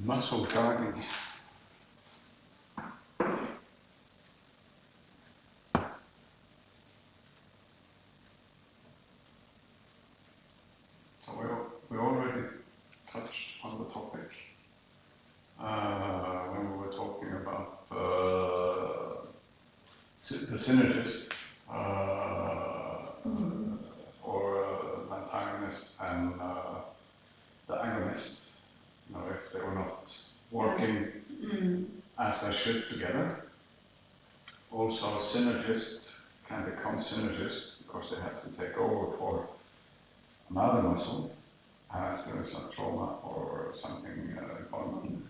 muscle jogging. So we already touched on the topic when we were talking about the synergist or the antagonist and the agonist. You know, if they were not working as they should together. Also, synergists can become synergists because they have to take over for another muscle as there is a trauma or something going on.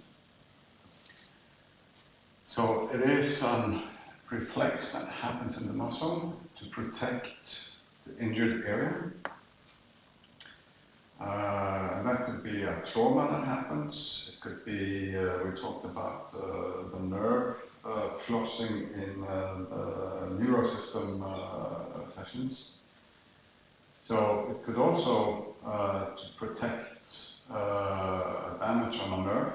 So it is a reflex that happens in the muscle to protect the injured area. That could be a trauma that happens. It could be, we talked about the nerve flossing in the neurosystem sessions. So it could also to protect damage on a nerve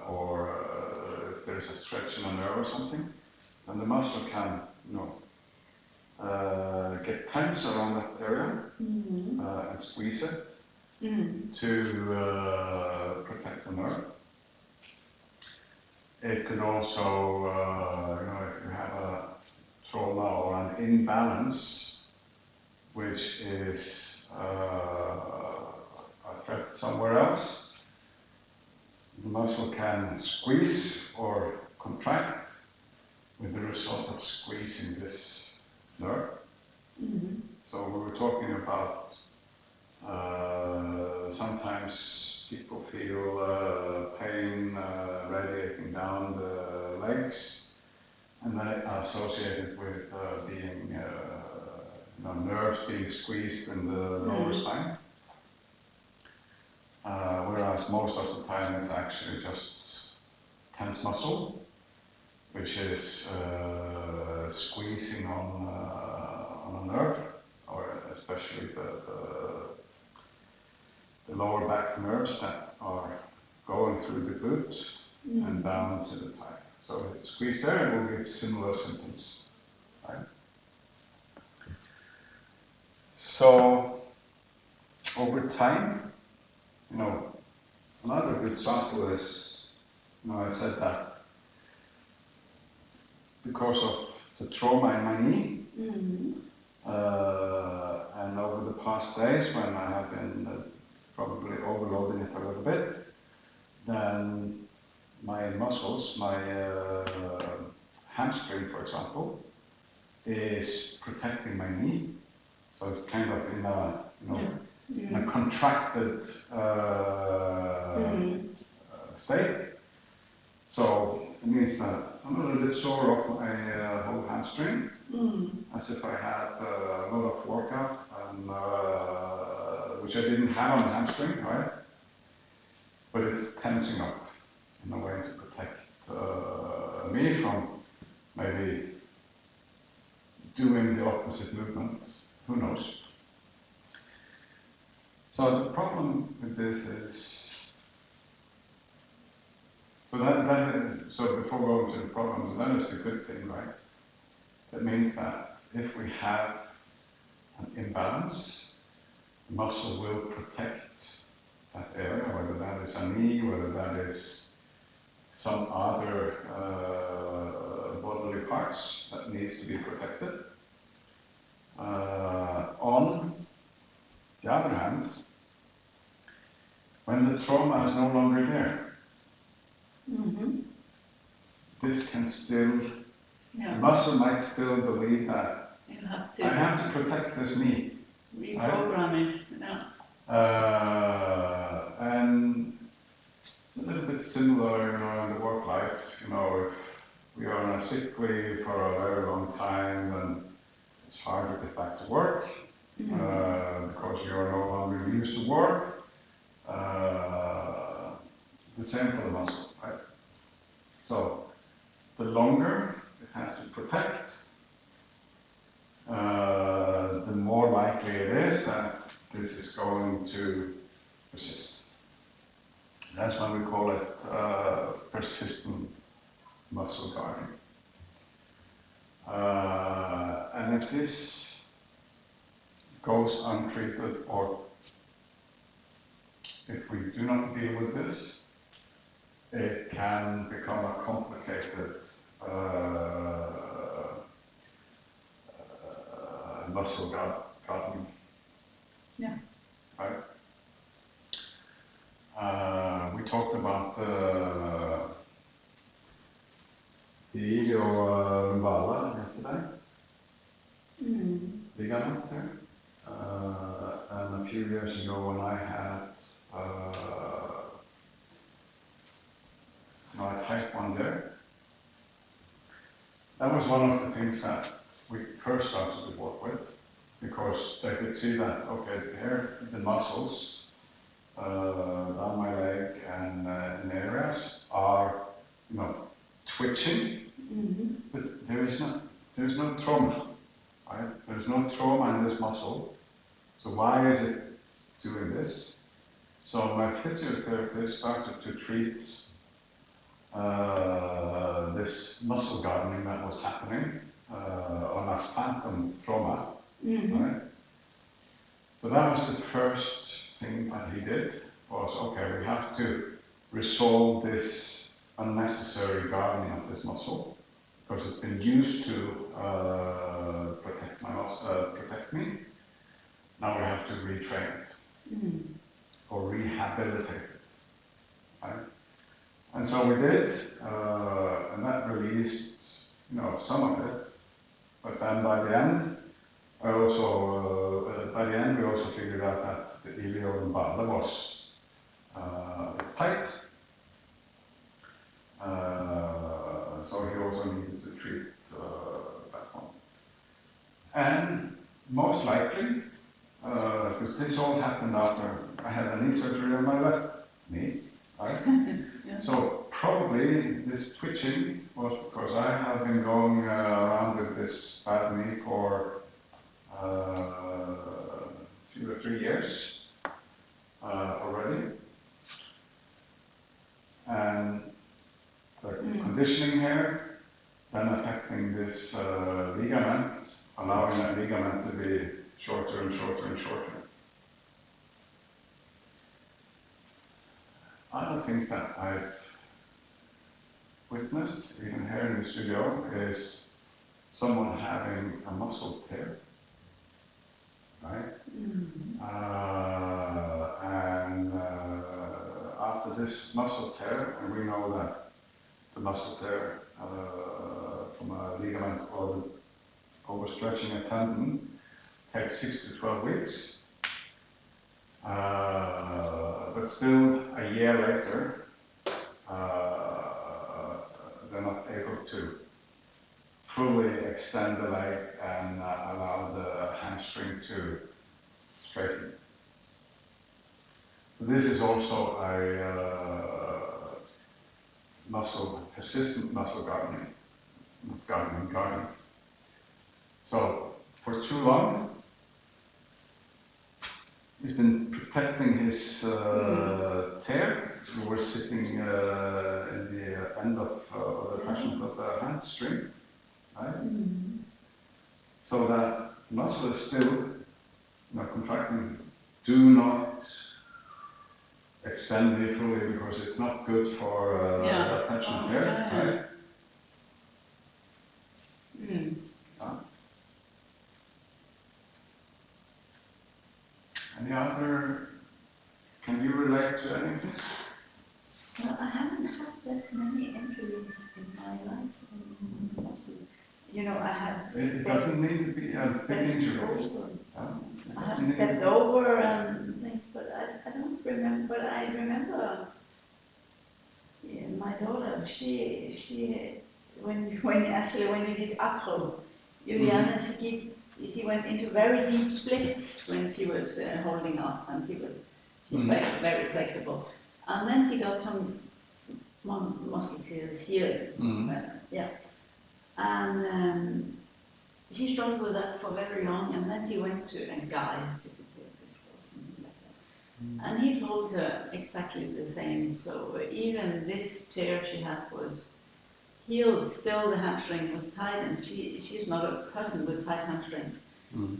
or if there is a stretch in a nerve or something, then the muscle can, get tense around that area and squeeze it to protect the nerve. It could also, if you have a trauma or an imbalance, which is a threat somewhere else, the muscle can squeeze or contract with the result of squeezing this nerve. So we were talking about sometimes people feel pain radiating down the legs, and that associated with being nerves being squeezed in the lower spine. Whereas most of the time it's actually just tense muscle, which is squeezing on a nerve, or especially the lower back nerves that are going through the glute and down to the thigh. So if it's squeezed there, it will give similar symptoms. Right? So over time, another good example is, I said that because of the trauma in my knee, and over the past days when I have been probably overloading it a little bit, then my muscles, my hamstring, for example, is protecting my knee. So it's kind of in a contracted state. So it means that I'm a little bit sore off my whole hamstring, as if I had a lot of workout, and, which I didn't have on the hamstring, right? But it's tensing up in a way to protect me from maybe doing the opposite movement. Who knows? So the problem with this is, so before going to the problems, that is the good thing, right? That means that if we have an imbalance, the muscle will protect that area, whether that is a knee, whether that is some other bodily parts that needs to be protected. On the other hand, when the trauma is no longer there, this can still, the muscle might still believe that I have to protect this knee. Reprogram it, and a little bit similar, in the work life, if we are on a sick leave for a very long time, then it's hard to get back to work because you are no longer used to work. The same for the muscle, right? So the longer it has to protect, the more likely it is that this is going to persist. That That's why we call it persistent muscle guarding. And if this goes untreated, or if we do not deal with this, it can become a complicated muscle gardening. Yeah. Right? We talked about the ilioimbala yesterday. Ligament there. And a few years ago when I had my type 1 there, that was one of the things that we first started to work with, because they could see that, okay, here the muscles down my leg and in areas are, twitching, but there's no trauma, right? There's no trauma in this muscle. So why is it doing this? So my physiotherapist started to treat this muscle gardening that was happening on a phantom trauma, right? So that was the first thing that he did, was, okay, we have to resolve this unnecessary gardening of this muscle, because it's been used to protect me. Now we have to retrain it, or rehabilitate it, right? And so we did, and that released, some of it. But then by the end, we also figured out that the ilioimbala was tight. So he also needed to treat that one. And most likely, because this all happened after I had a knee surgery on my left knee, right? Yeah. So probably this twitching was because I have been going around with this bad knee for 2 or 3 years already. And the conditioning here, then affecting this ligament, allowing that ligament to be shorter and shorter and shorter. Other things that I've witnessed, even here in the studio, is someone having a muscle tear, right? And after this muscle tear, and we know that the muscle tear from a ligament or overstretching a tendon takes 6 to 12 weeks. But still, a year later, they're not able to fully extend the leg and allow the hamstring to straighten. This is also a persistent muscle gardening. So for too long, he's been protecting his tear. We were sitting in the end of the attachment of the hamstring, right? So that muscle is still contracting. Do not extend it fully, because it's not good for the attachment here, right? Any other, can you relate to any of this? Well, I haven't had that many injuries in my life. I have It doesn't need to be a big injury. I have stepped over and things, but I don't remember. But I remember my daughter. She when you did acro, Juliana, she went into very deep splits when she was holding up, and she's very, very flexible. And then she got some muscle tears here. And she struggled with that for very long, and then she went to a guy, physiotherapist or something like that. And he told her exactly the same. So even this tear she had was healed, still the hamstring was tight, and she's not a person with tight hamstrings.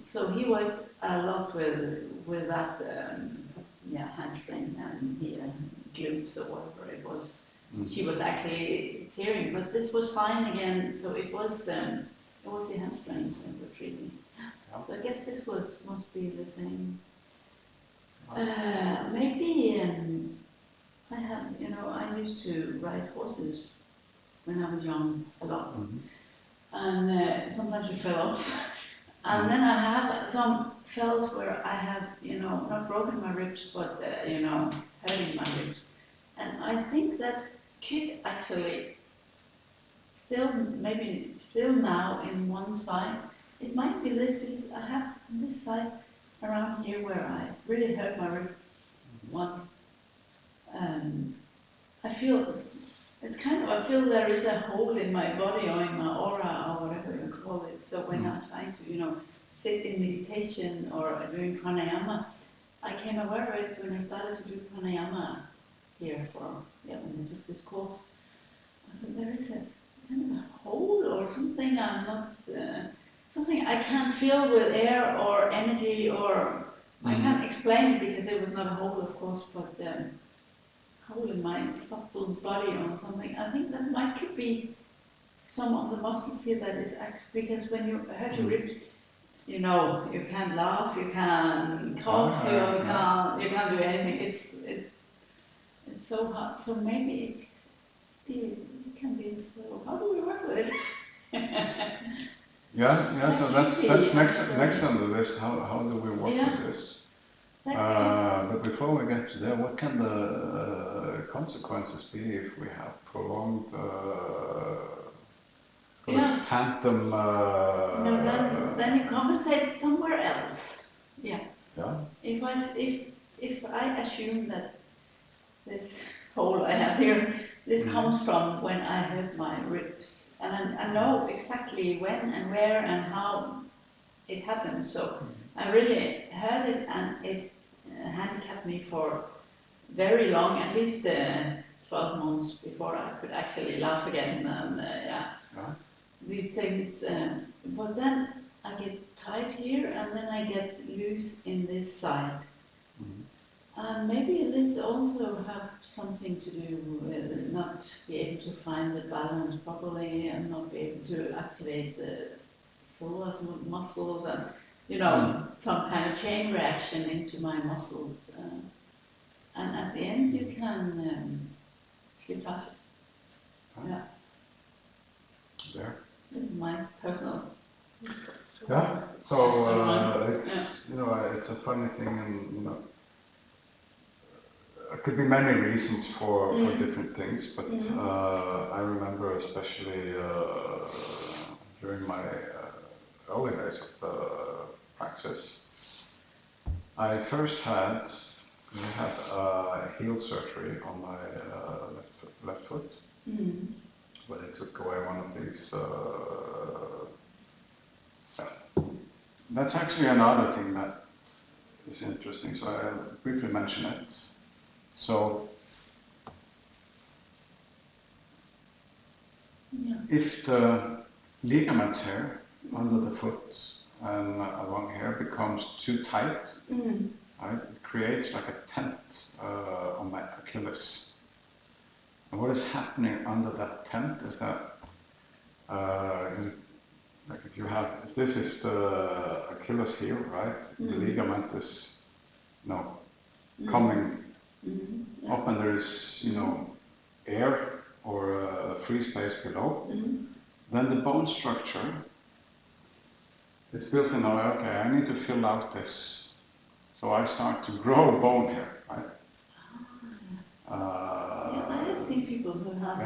So he worked a lot with that hamstring and glutes or whatever it was. She was actually tearing, but this was fine again. So it was the hamstrings that were treating. So I guess this must be the same. Maybe I used to ride horses when I was young a lot, and sometimes you fell off. And then I have some fells where I have, not broken my ribs, but hurting my ribs. And I think that could actually maybe still now in one side, it might be this because I have this side around here where I really hurt my rib once. I feel I feel there is a hole in my body or in my aura or whatever you call it. So when I'm trying to, sit in meditation or doing pranayama, I came aware of it when I started to do pranayama here when I took this course. I thought there is a kind of a hole or something I'm not, something I can't feel with air or energy or, I can't explain it because it was not a hole of course, but hole in my subtle body or something. I think that could be some of the muscles here that is actually, because when you hurt your ribs, you can't laugh, you can't cough, you can't do anything. It's so hard. So maybe it can be so. How do we work with it? So that's next on the list. How do we work with this? But before we get to there, what can the consequences be if we have prolonged phantom? Then you compensate somewhere else. Yeah. If I assume that this hole I have here, this comes from when I hurt my ribs, and I know exactly when and where and how it happened. So I really heard it, and it handicapped me for very long, at least 12 months before I could actually laugh again. And these things. But then I get tight here, and then I get loose in this side. And maybe this also have something to do with not be able to find the balance properly and not be able to activate the solar muscles and, some kind of chain reaction into my muscles. And at the end you can sleep faster. Yeah. There. This is my personal. Yeah. So it's it's a funny thing, and it could be many reasons for different things, but I remember especially during my early days of the praxis, I first had heel surgery on my left foot, where they took away one of these. That's actually another thing that is interesting, so I'll briefly mention it. So, if the ligaments here under the foot and along here becomes too tight, right, it creates like a tent on my Achilles. And what is happening under that tent is that, like if this is the Achilles heel, right, the ligament is, coming up, and there is, air or free space below, then the bone structure is built in, okay, I need to fill out this. So I start to grow bone here, right? I have seen people who have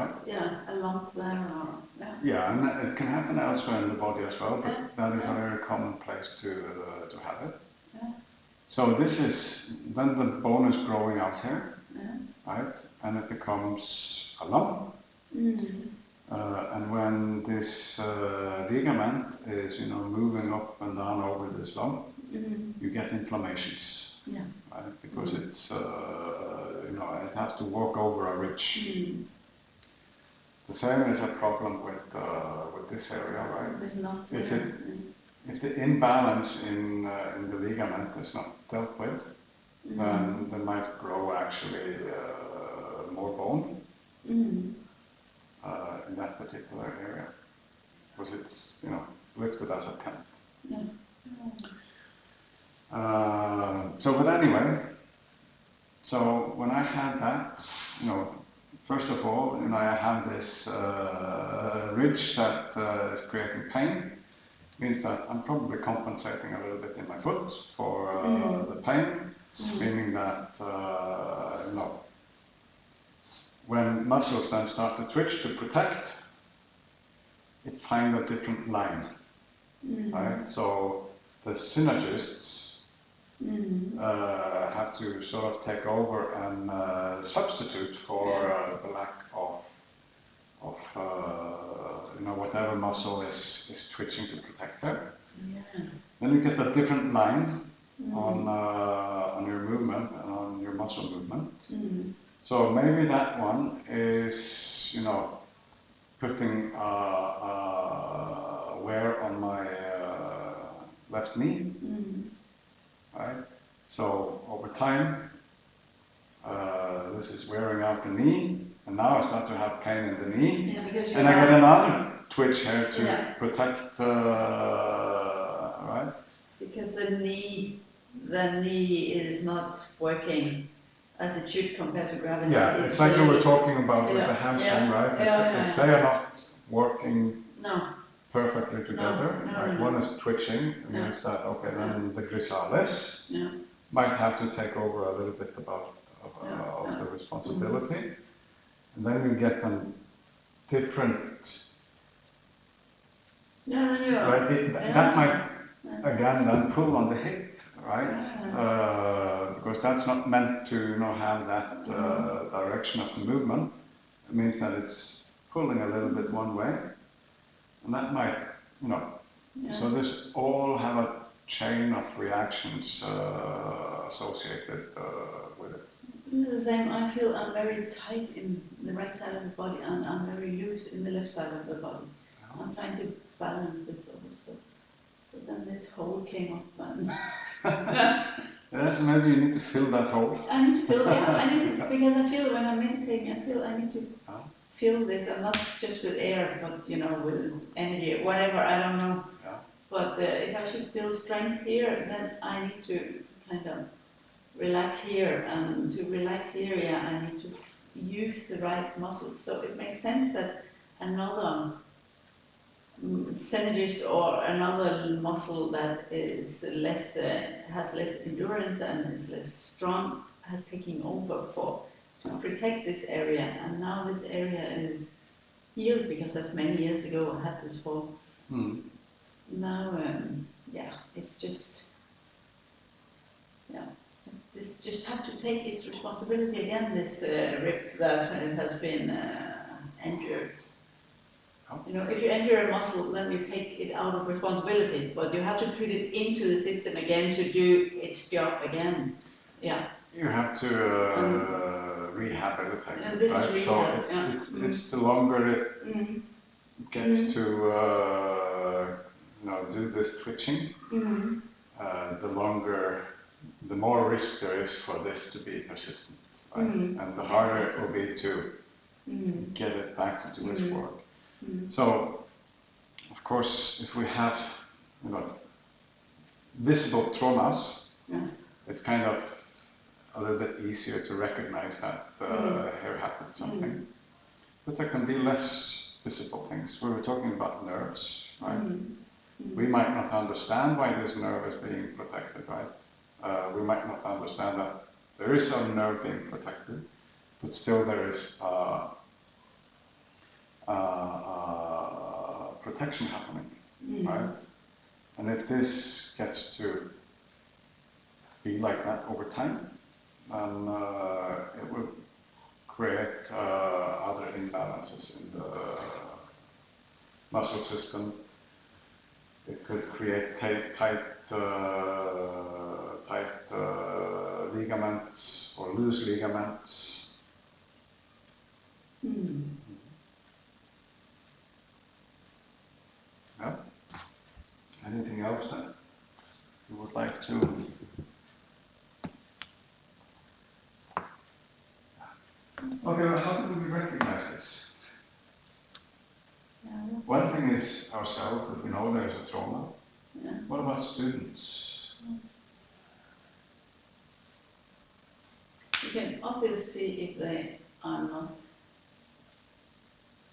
a lump there or and it can happen elsewhere in the body as well, but that is a very common place to have it. So this is, then the bone is growing out here, right? And it becomes a lump. And when this ligament is, moving up and down over this lump, you get inflammations. Right? because it's, it has to walk over a ridge. The same is a problem with this area, right? If the imbalance in the ligament is not dealt with, then there might grow actually more bone in that particular area, because it's lifted as a tent. But anyway, so when I had that, first of all, I have this ridge that is creating pain. Means that I'm probably compensating a little bit in my foot for the pain, meaning that when muscles then start to twitch to protect, it finds a different line, right? So the synergists have to sort of take over and substitute for the lack of whatever muscle is twitching to protect her. Then you get a different line on your movement and on your muscle movement. So maybe that one is, putting wear on my left knee, right? So over time, this is wearing out the knee, and now I start to have pain in the knee, and I get another twitch here to protect, right? Because the knee is not working as it should compared to gravity. Yeah, it's like we were talking about with the hamstring, right? If they are not working perfectly together, right? One is twitching, it means that, okay, then the grisales might have to take over a little bit of the responsibility. And then you get them different, right? That might, again, then pull on the hip, right? Because that's not meant to have that direction of the movement. It means that it's pulling a little bit one way. And that might, so this all have a chain of reactions associated with it. This is the same. I feel I'm very tight in the right side of the body and I'm very loose in the left side of the body. I'm trying to balance this also. But then this hole came up and... Yes, maybe you need to fill that hole. I need to fill, because I feel when I'm meditating, I need to fill this, and not just with air, but with energy, whatever, I don't know. But if I should build strength here, then I need to kind of relax here, and to relax the area, I need to use the right muscles. So it makes sense that another synergist or another muscle that is less, has less endurance and is less strong, has taken over to protect this area. And now this area is healed because that's many years ago I had this fall. Now, it's just, this just have to take its responsibility again, this rib that has been injured. If you injure a muscle, then you take it out of responsibility, but you have to put it into the system again to do its job again. You have to rehabilitate it, right? Rehab, so it's the longer it gets to do this twitching, the more risk there is for this to be persistent, right? And the harder it will be to get it back to do its work. So, of course, if we have, visible traumas, it's kind of a little bit easier to recognize that here happened something. But there can be less visible things. We were talking about nerves, right? We might not understand why this nerve is being protected, right? We might not understand that there is a nerve being protected, but still there is protection happening, right? And if this gets to be like that over time, then it will create other imbalances in the muscle system. It could create tight ligaments or loose ligaments. Yeah. Anything else that you would like to? Okay, well, how do we recognize this? One thing is ourselves, that we know there's a trauma. Yeah. What about students? You can obviously see if they are not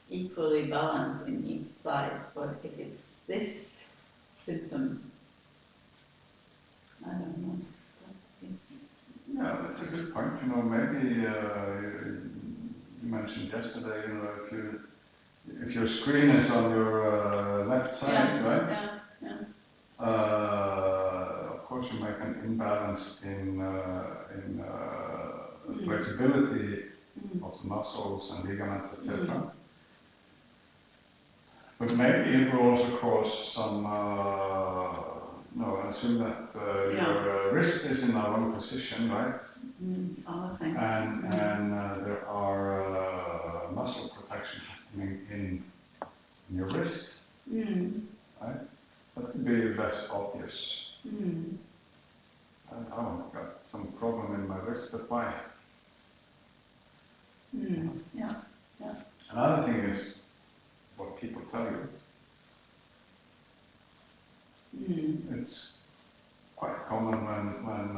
equally balanced in each side, but if it's this symptom, I don't know. Yeah, that's a good point. You know, maybe you mentioned yesterday, you know, if your screen is on your left side, right? Yeah. Of course, you make an imbalance in flexibility of the muscles and ligaments, etc. But maybe it will also cause some. Assume that your wrist is in a wrong position, right? And there are muscle protection happening in your wrist, right? That could be less obvious. And, oh, I've got some problem in my wrist, but why? Yeah. Another thing is what people tell you. It's quite common when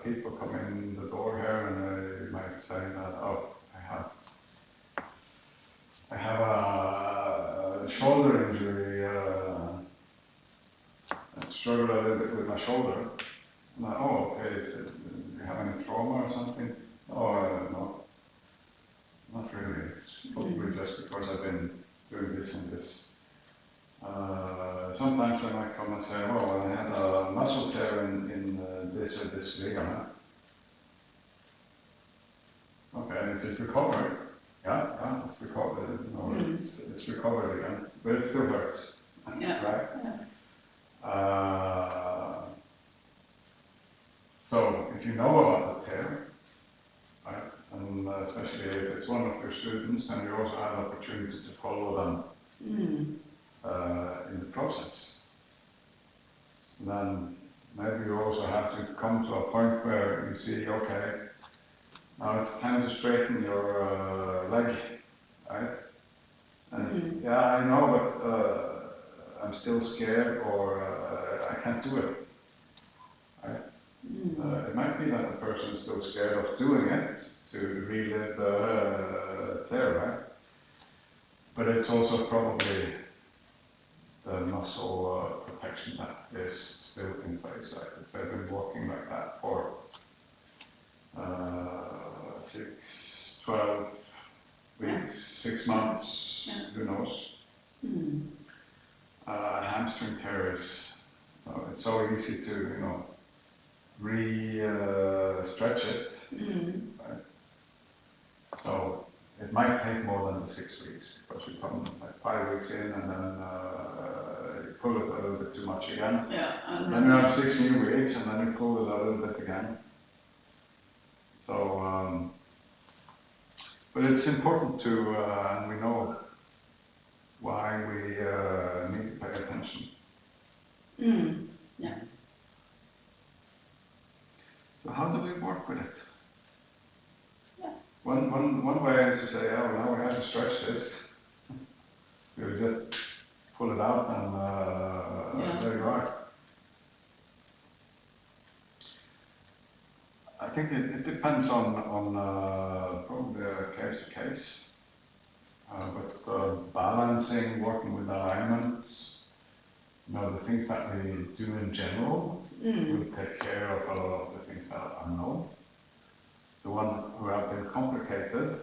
people come in the door here and they might say that, oh, I have a shoulder injury, I struggle a little bit with my shoulder. I'm like, oh, okay, do you have any trauma or something? Oh, no, not really. It's probably just because I've been doing this and this. Sometimes I might come and say, oh, I had a muscle tear in this or this ligament. Okay, and is it recovered? Yeah, it's recovered. No, it's recovered again, but it still hurts. Yeah. Right? Yeah. So if you know about the tear, right, and especially if it's one of your students, then you also have the opportunity to follow them in the process. Then maybe you also have to come to a point where you see, okay, now it's time to straighten your leg, right? And yeah, I know, but I'm still scared, or I can't do it, right? It might be that the person is still scared of doing it to relive the tear, right? But it's also probably the muscle protection that is still in place, right? If they've been walking like that for 6, 12 weeks, 6 months, who knows? Hamstring tear is, it's so easy to, stretch it, right? So it might take more than the 6 weeks, because you come like 5 weeks in and then you pull it a little bit too much again. Yeah. And then you have 6 new weeks and then you pull it a little bit again. So, but it's important to, and we know why we need to pay attention. Yeah. So how do we work with it? Yeah. One way is to say, oh, now we have to stretch this. You just pull it out and there you are. I think it depends on probably case to case. But balancing, working with alignments, the things that we do in general will take care of a lot of the things that are known. The one who have been complicated,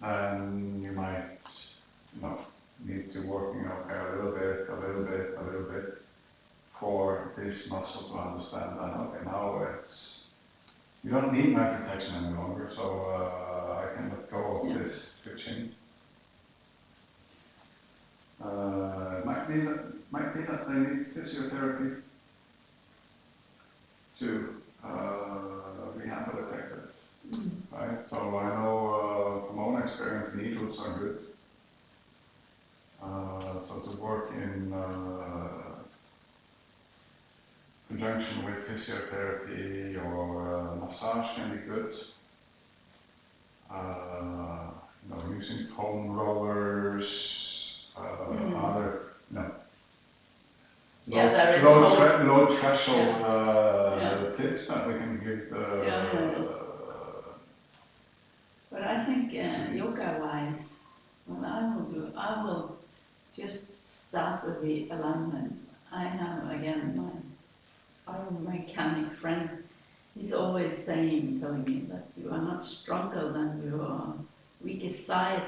then you might, need to working a little bit for this muscle to understand that, okay, now you don't need my protection any longer, so I can let go of this twitching. Might be that they need physiotherapy to work in conjunction with physiotherapy or massage can be good. Using foam rollers, other, there is low threshold tips that we can give But I think yoga-wise, what I will just start with the alignment. I have, again, my biomechanic friend. He's always telling me that you are not stronger than your weakest side.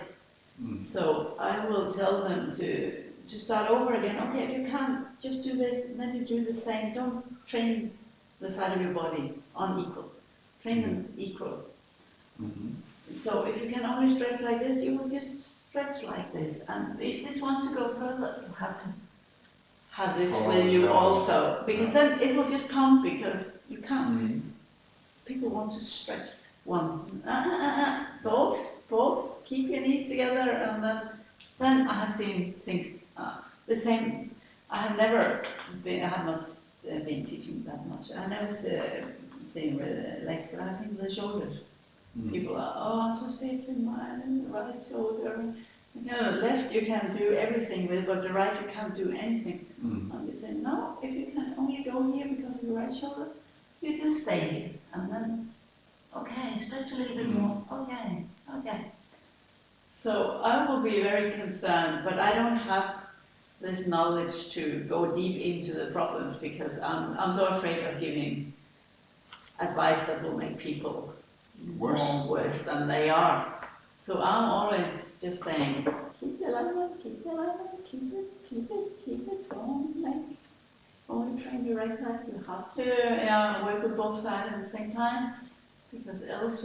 So I will tell them to start over again. Okay, if you can't, just do this, and then you do the same. Don't train the side of your body unequal. Train them equal. So if you can only stretch like this, you will just stretch like this. And if this wants to go further, you have to have this with you also. Because then it will just come, because you can't. People want to stretch one. Both. Keep your knees together, and then I have seen things the same. I have not been teaching that much. I never seen with the legs, but I've seen the shoulders. People are, so stiff in my right shoulder. Left you can do everything with, but the right you can't do anything. And you say, no, if you can only go here because of your right shoulder, you just stay here. And then, okay, stretch a little bit more. Okay. So I will be very concerned, but I don't have this knowledge to go deep into the problems, because I'm so afraid of giving advice that will make people worse than they are. So I'm always just saying, keep the alignment, keep it, don't only train the right side. You have to work with both sides at the same time, because else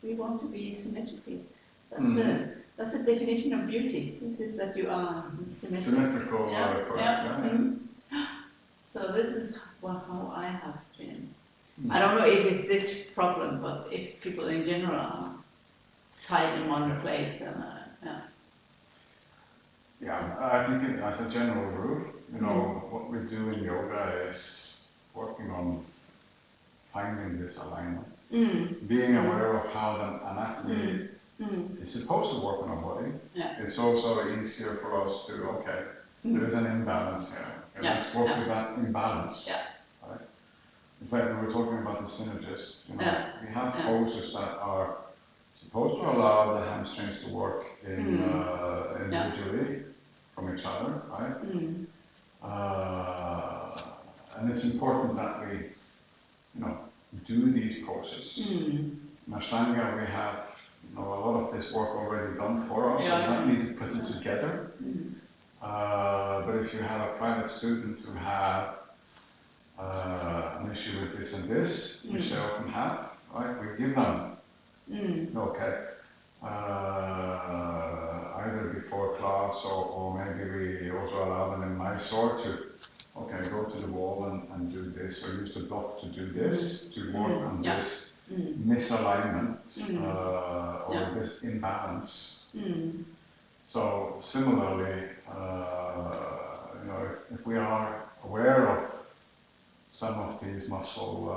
we want to be symmetrical. That's the definition of beauty. This is that you are symmetrical. So this is how I have been. I don't know if it's this problem, but if people in general are tied in one place, I think as a general rule, what we do in yoga is working on finding this alignment, being aware of how the anatomy is supposed to work on our body. It's also easier for us to, there is an imbalance here, and let's work with that imbalance. Right? In fact, we were talking about the synergist. We have poses that are supposed to allow the hamstrings to work individually from each other, right? And it's important that we, do these poses. In Ashtanga, we have a lot of this work already done for us, so we don't need to put it together. But if you have a private student who have an issue with this and this, which they often have, right? We give them, either before class or maybe we also allow them in Mysore to, go to the wall and do this, or use the block to do this, to work on this misalignment or this imbalance. So similarly, if we are aware of some of these muscle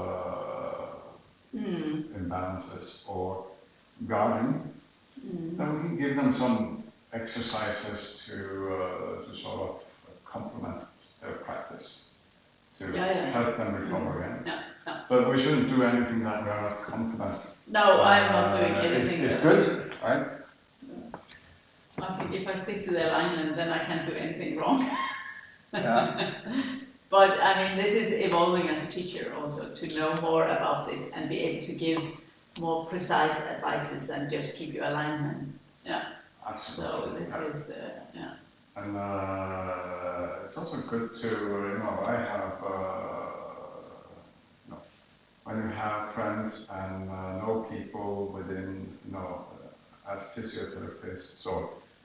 imbalances or guarding, then we can give them some exercises to sort of complement their practice, to help them recover again. But we shouldn't do anything that we are not confident. No, I'm not doing anything. It's good, right? I think if I stick to the alignment, then I can't do anything wrong. But this is evolving as a teacher also, to know more about this and be able to give more precise advices than just keep your alignment. Absolutely. So this is, And it's also good to, I have, when you have friends and know people within, as physiotherapists, so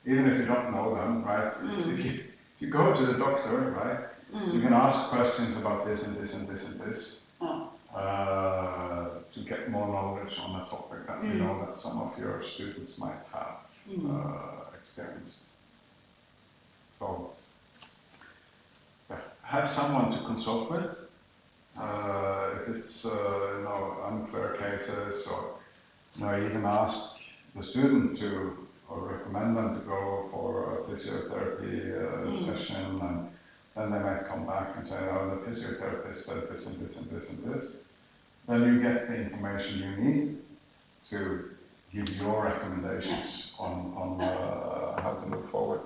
even if you don't know them, right, if you go to the doctor, right, you can ask questions about this and this and this and this, to get more knowledge on a topic that you know that some of your students might have experienced. So have someone to consult with. If it's unclear cases, or even ask the student to, or recommend them to go for a physiotherapy session, and then they might come back and say, oh, the physiotherapist said this and this and this and this. Then you get the information you need to give your recommendations on how to move forward.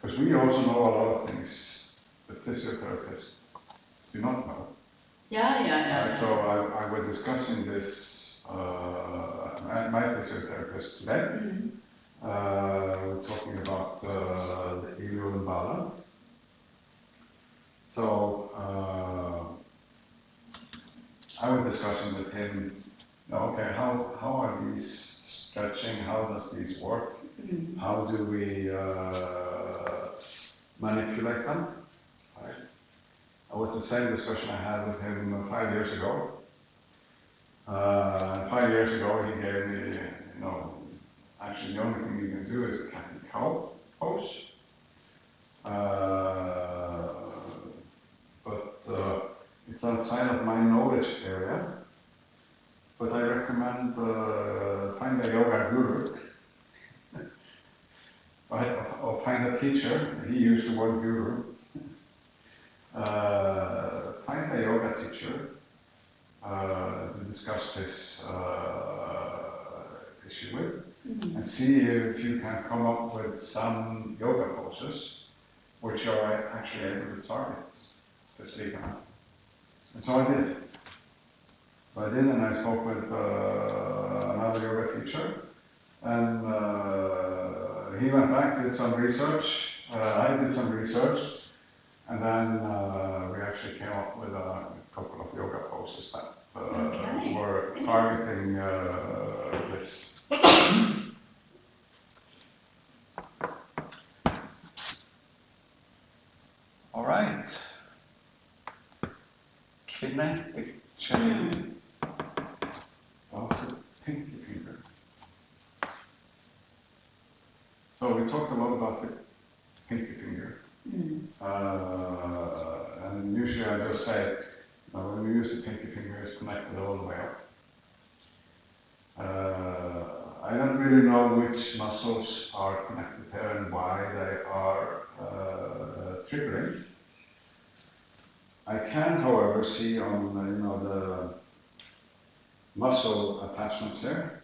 Because we also know a lot of things the physiotherapists do not know. Yeah. Right, so I was discussing this, my physiotherapist today, we're talking about the ilioimbala. So I was discussing with him, okay, how are these stretching, how does these work? How do we manipulate them? Right? It was the same discussion I had with him 5 years ago. 5 years ago he gave me, actually the only thing you can do is cat and cow pose. But it's outside of my knowledge area. But I recommend find a yoga guru, right? Or find a teacher. He used the word guru. Find a yoga teacher to discuss this issue with, and see if you can come up with some yoga poses which are actually able to target the sleep apnea. And so I did. And I spoke with another yoga teacher, and he went back, did some research, I did some research, and then we actually came up with a couple of yoga poses that were targeting this. All right. Kinetic chain of the pinky finger. So we talked a lot about the pinky finger. And usually I just say, when we use the pinky finger, it's connected all the way up. I don't really know which muscles are connected here and why they are triggering. I can, however, see on the muscle attachments here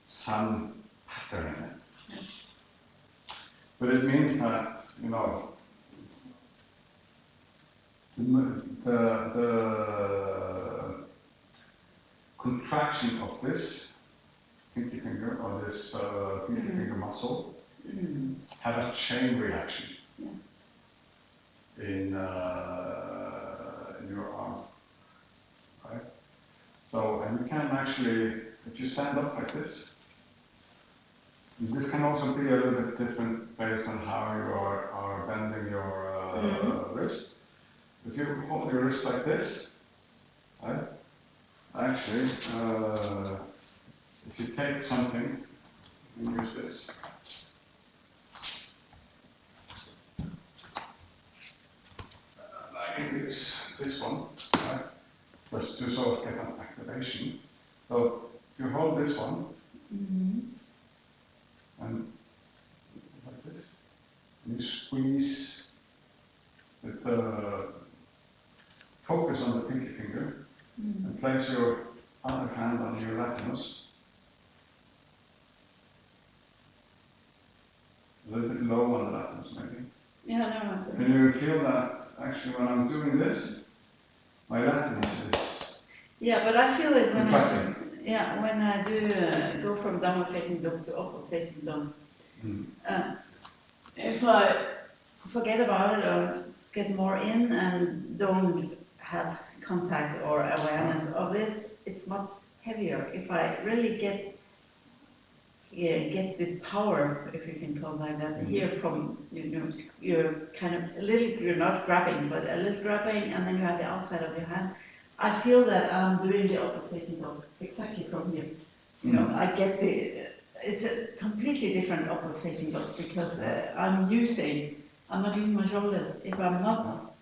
some pattern in it. But it means that the contraction of this pinky finger or this pinky finger muscle have a chain reaction in your arm, right? So, and you can actually, if you stand up like this can also be a little bit different based on how you are bending your wrist. If you hold your wrist like this, right? Actually, if you take something and use this, like this one, right? Just to sort of get an activation. So you hold this one, and like this, and you squeeze with the focus on the pinky finger, and place your other hand on your latimus, a little bit low on the latimus maybe. Can you feel that actually when I'm doing this, my latimus is... Yeah, but I feel it when when I do go from downward facing dog to upward facing dog. If I forget about it or get more in and don't have contact or awareness of this, it's much heavier. If I really get the power, if you can call it like that, here from, you're kind of a little, you're not grabbing, but a little grabbing, and then you have the outside of your hand. I feel that I'm doing the upward facing dog exactly from here. I get it's a completely different upward facing dog because I'm not using my shoulders. If I'm not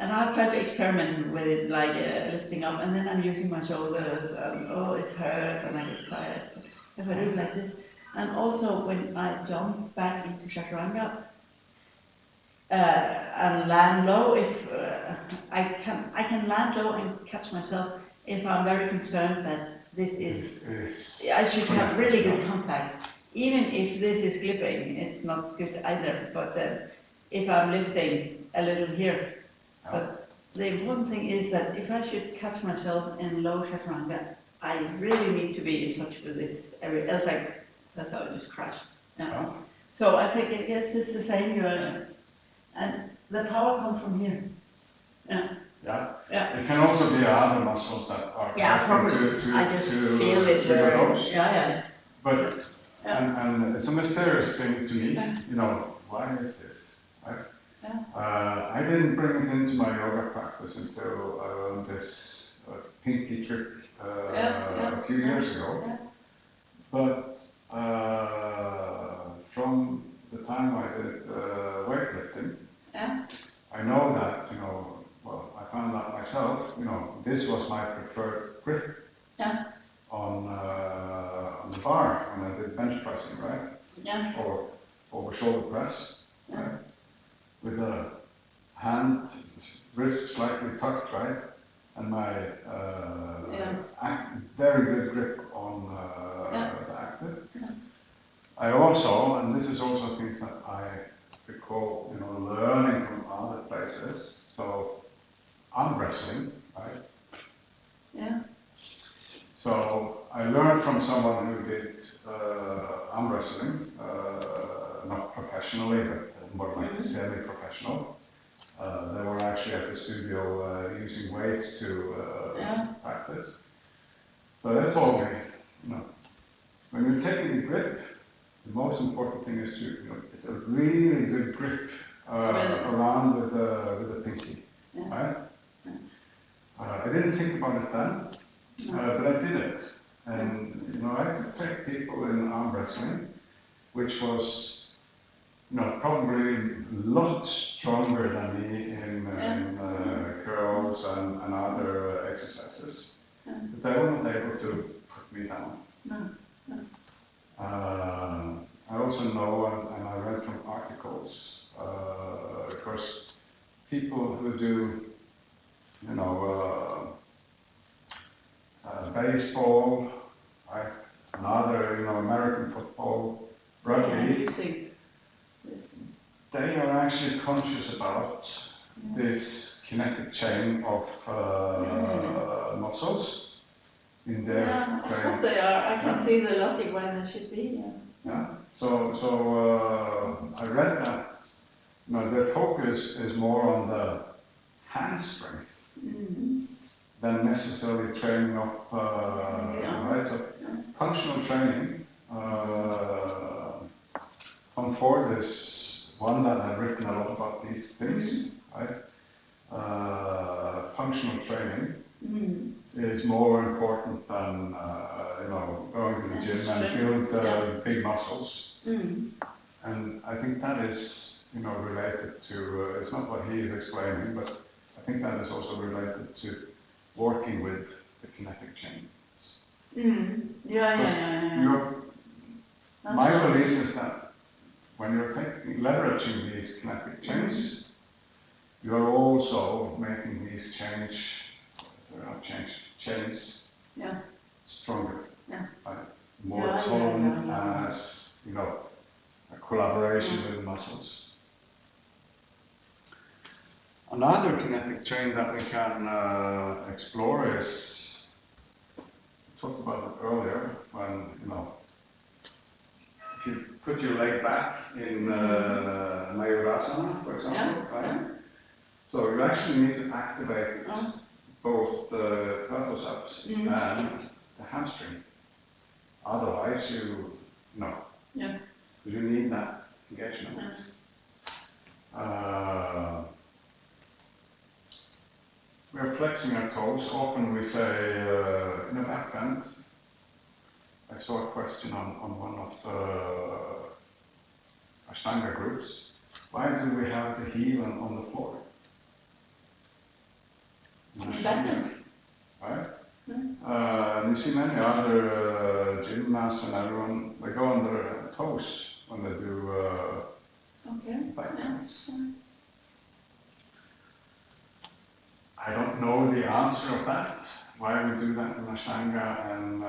And I've tried to experiment with it, like lifting up, and then I'm using my shoulders, oh, it's hurt, and I get tired. If I do it like this. And also when I jump back into chaturanga, and land low, if I can land low and catch myself if I'm very concerned that this is, I should have really good contact. Even if this is clipping, it's not good either, but if I'm lifting a little here. But the important thing is that if I should catch myself in low chaturanga, I really need to be in touch with this area, else that's how I just crash. Yeah. So I think, yes, it's the same, and the power comes from here. Yeah. Yeah. It can also be other muscles that are probably. I just feel it. Yeah. But and it's a mysterious thing to me. You know, why is this? Right? Yeah. I didn't bring it into my yoga practice until this pinky trip a few years ago. Yeah. But from the time I did weightlifting, I know that, well, I found out myself, this was my preferred grip on the bar when I did bench pressing, right? Yeah. Or over shoulder press, right? With the hand, wrist slightly tucked, right? And my very good grip on the active. Yeah. I also, and this is also things that I recall, learning from other places. So arm wrestling, right? Yeah. So I learned from someone who did arm wrestling, not professionally, but more like semi-professional. They were actually at the studio using weights to practice. So they told me, when you're taking a grip, the most important thing is to get a really good grip around with the pinky, right? I didn't think about it then, but I did it. And I could take people in arm wrestling, which was probably a lot stronger than me in curls and other exercises. But they were not able to put me down. I also know, and I read from articles, of course, people who do, baseball, right, and other, American football, rugby, they are actually conscious about this kinetic chain of muscles in their training. Of course they are. I can see the logic why they should be. Yeah. So I read that their focus is more on the hand strength than necessarily training up. Right. So functional training. Tom Ford is one that I've written a lot about these things. Right. Functional training is more important than going to the gym and build big muscles. And I think that is related to it's not what he is explaining, but I think that is also related to working with the kinetic chains. My belief is that when you're leveraging these kinetic chains, you're also making these chains stronger, more toned as a collaboration with the muscles. Another kinetic chain that we can explore is, we talked about it earlier, when if you put your leg back in Mayurasana, for example, right? So you actually need to activate both the quadriceps and the hamstring. Otherwise, you need that engagement. We're flexing our toes. Often we say in a back bend. I saw a question on one of the Ashtanga groups. Why do we have the heel on the floor? Better. right? Mm. You see many other gymnasts and everyone, they go on their toes when they do Okay. back Yeah. bends. I don't know the answer of that, why we do that in Ashtanga and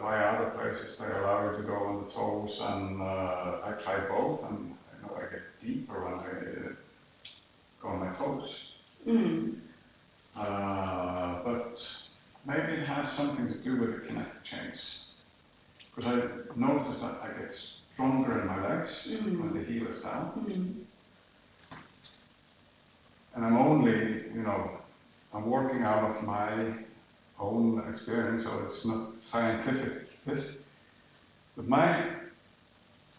why other places they allow you to go on the toes, and I try both, and I know I get deeper when I go on my toes. Mm. But maybe it has something to do with the kinetic chains. Because I noticed that I get stronger in my legs when the heel is down. And I'm only, I'm working out of my own experience, so it's not scientific. But my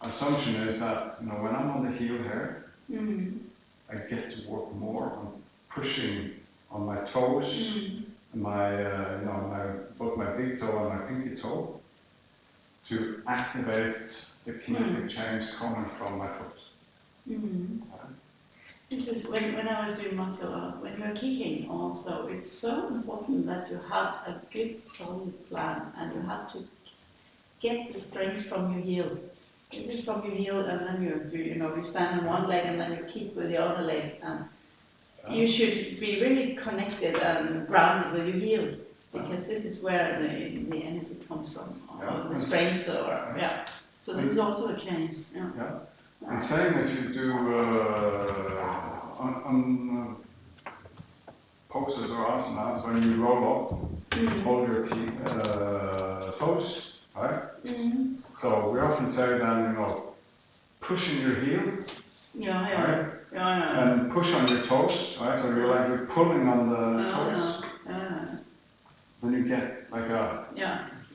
assumption is that, when I'm on the heel here, I get to work more on pushing on my toes, and both my big toe and my pinky toe, to activate the kinetic chains coming from my foot. Because when I was doing muscle up, when you're kicking also, it's so important that you have a good solid plan, and you have to get the strength from your heel. It is from your heel, and then you stand on one leg and then you kick with the other leg, and you should be really connected and grounded with your heel, because this is where the energy comes from, or the strength, or So this is also a change. Yeah. And saying that you do on poses or asanas, when you roll up, hold your toes, right? So we often say then, pushing your heel, right? And push on your toes, right? So you're pulling on the toes. Then you get like a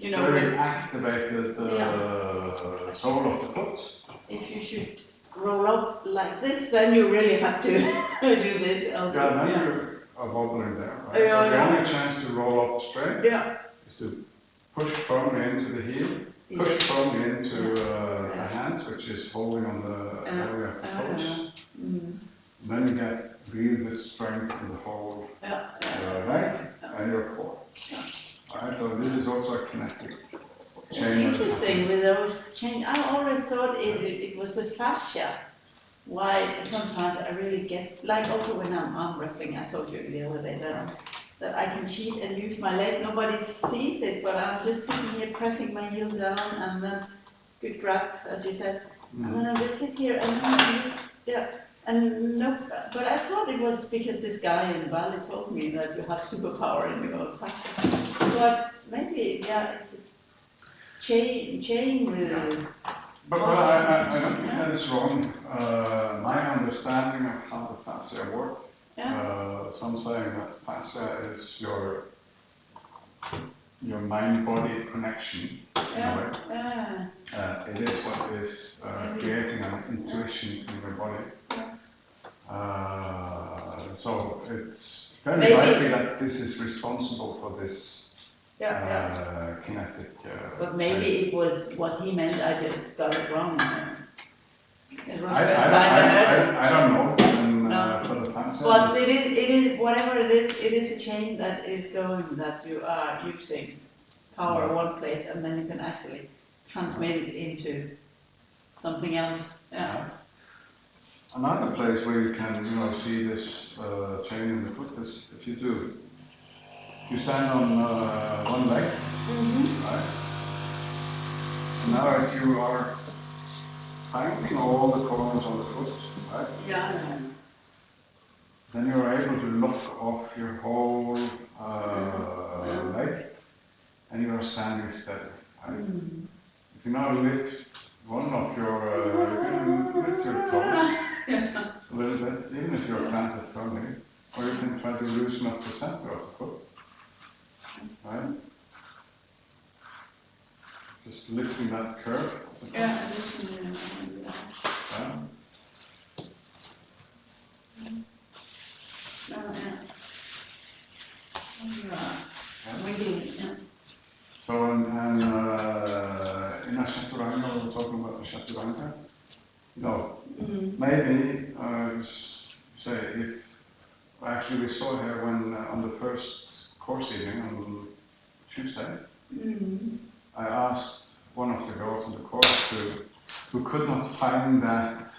very activated sole of the foot. If you should roll up like this, then you really have to do this. Then you are wobbling there, right? So the only chance to roll up straight is to push firmly into the heel, push firmly into the hands, which is holding on the area of the toes. Then you get really good strength in the whole leg and your core. Right? So this is also a kinetic chain. It's interesting with those chains. I always thought it was the fascia. Why sometimes I really get, like also when I'm arm wrestling, I told you the other day that I can cheat and use my leg. Nobody sees it, but I'm just sitting here pressing my heel down, and then good grab, as you said. And then I just sit here and I just, and no, but I thought it was because this guy in Bali told me that you have superpower in your fascia. But maybe, it's a chain with... But I don't think that is wrong. My understanding of how the fascia work, some saying that fascia is your mind-body connection. It is what is creating an intuition in your body. So it's very likely that this is responsible for this kinetic. But maybe it was what he meant. I just got it wrong. It was I don't know. For the fascia. But it is whatever it is a chain that is going, that you are using power one place, and then you can actually transmit it into something else. Another place where you can, see this chain in the foot is if you stand on one leg, right? And now if you are tightening all the corners on the foot, right? Then you are able to lock off your whole leg, and you are standing steady, right? If you now lift one of your, you can lift your toes a little bit, even if you're planted firmly, or you can try to loosen up the center of the foot, right? Just lifting that curve. So, in a chaturanga, we're talking about the chaturanga. Maybe, say, if Actually, we saw her when on the first course evening on Tuesday. I asked one of the girls in the course who could not find that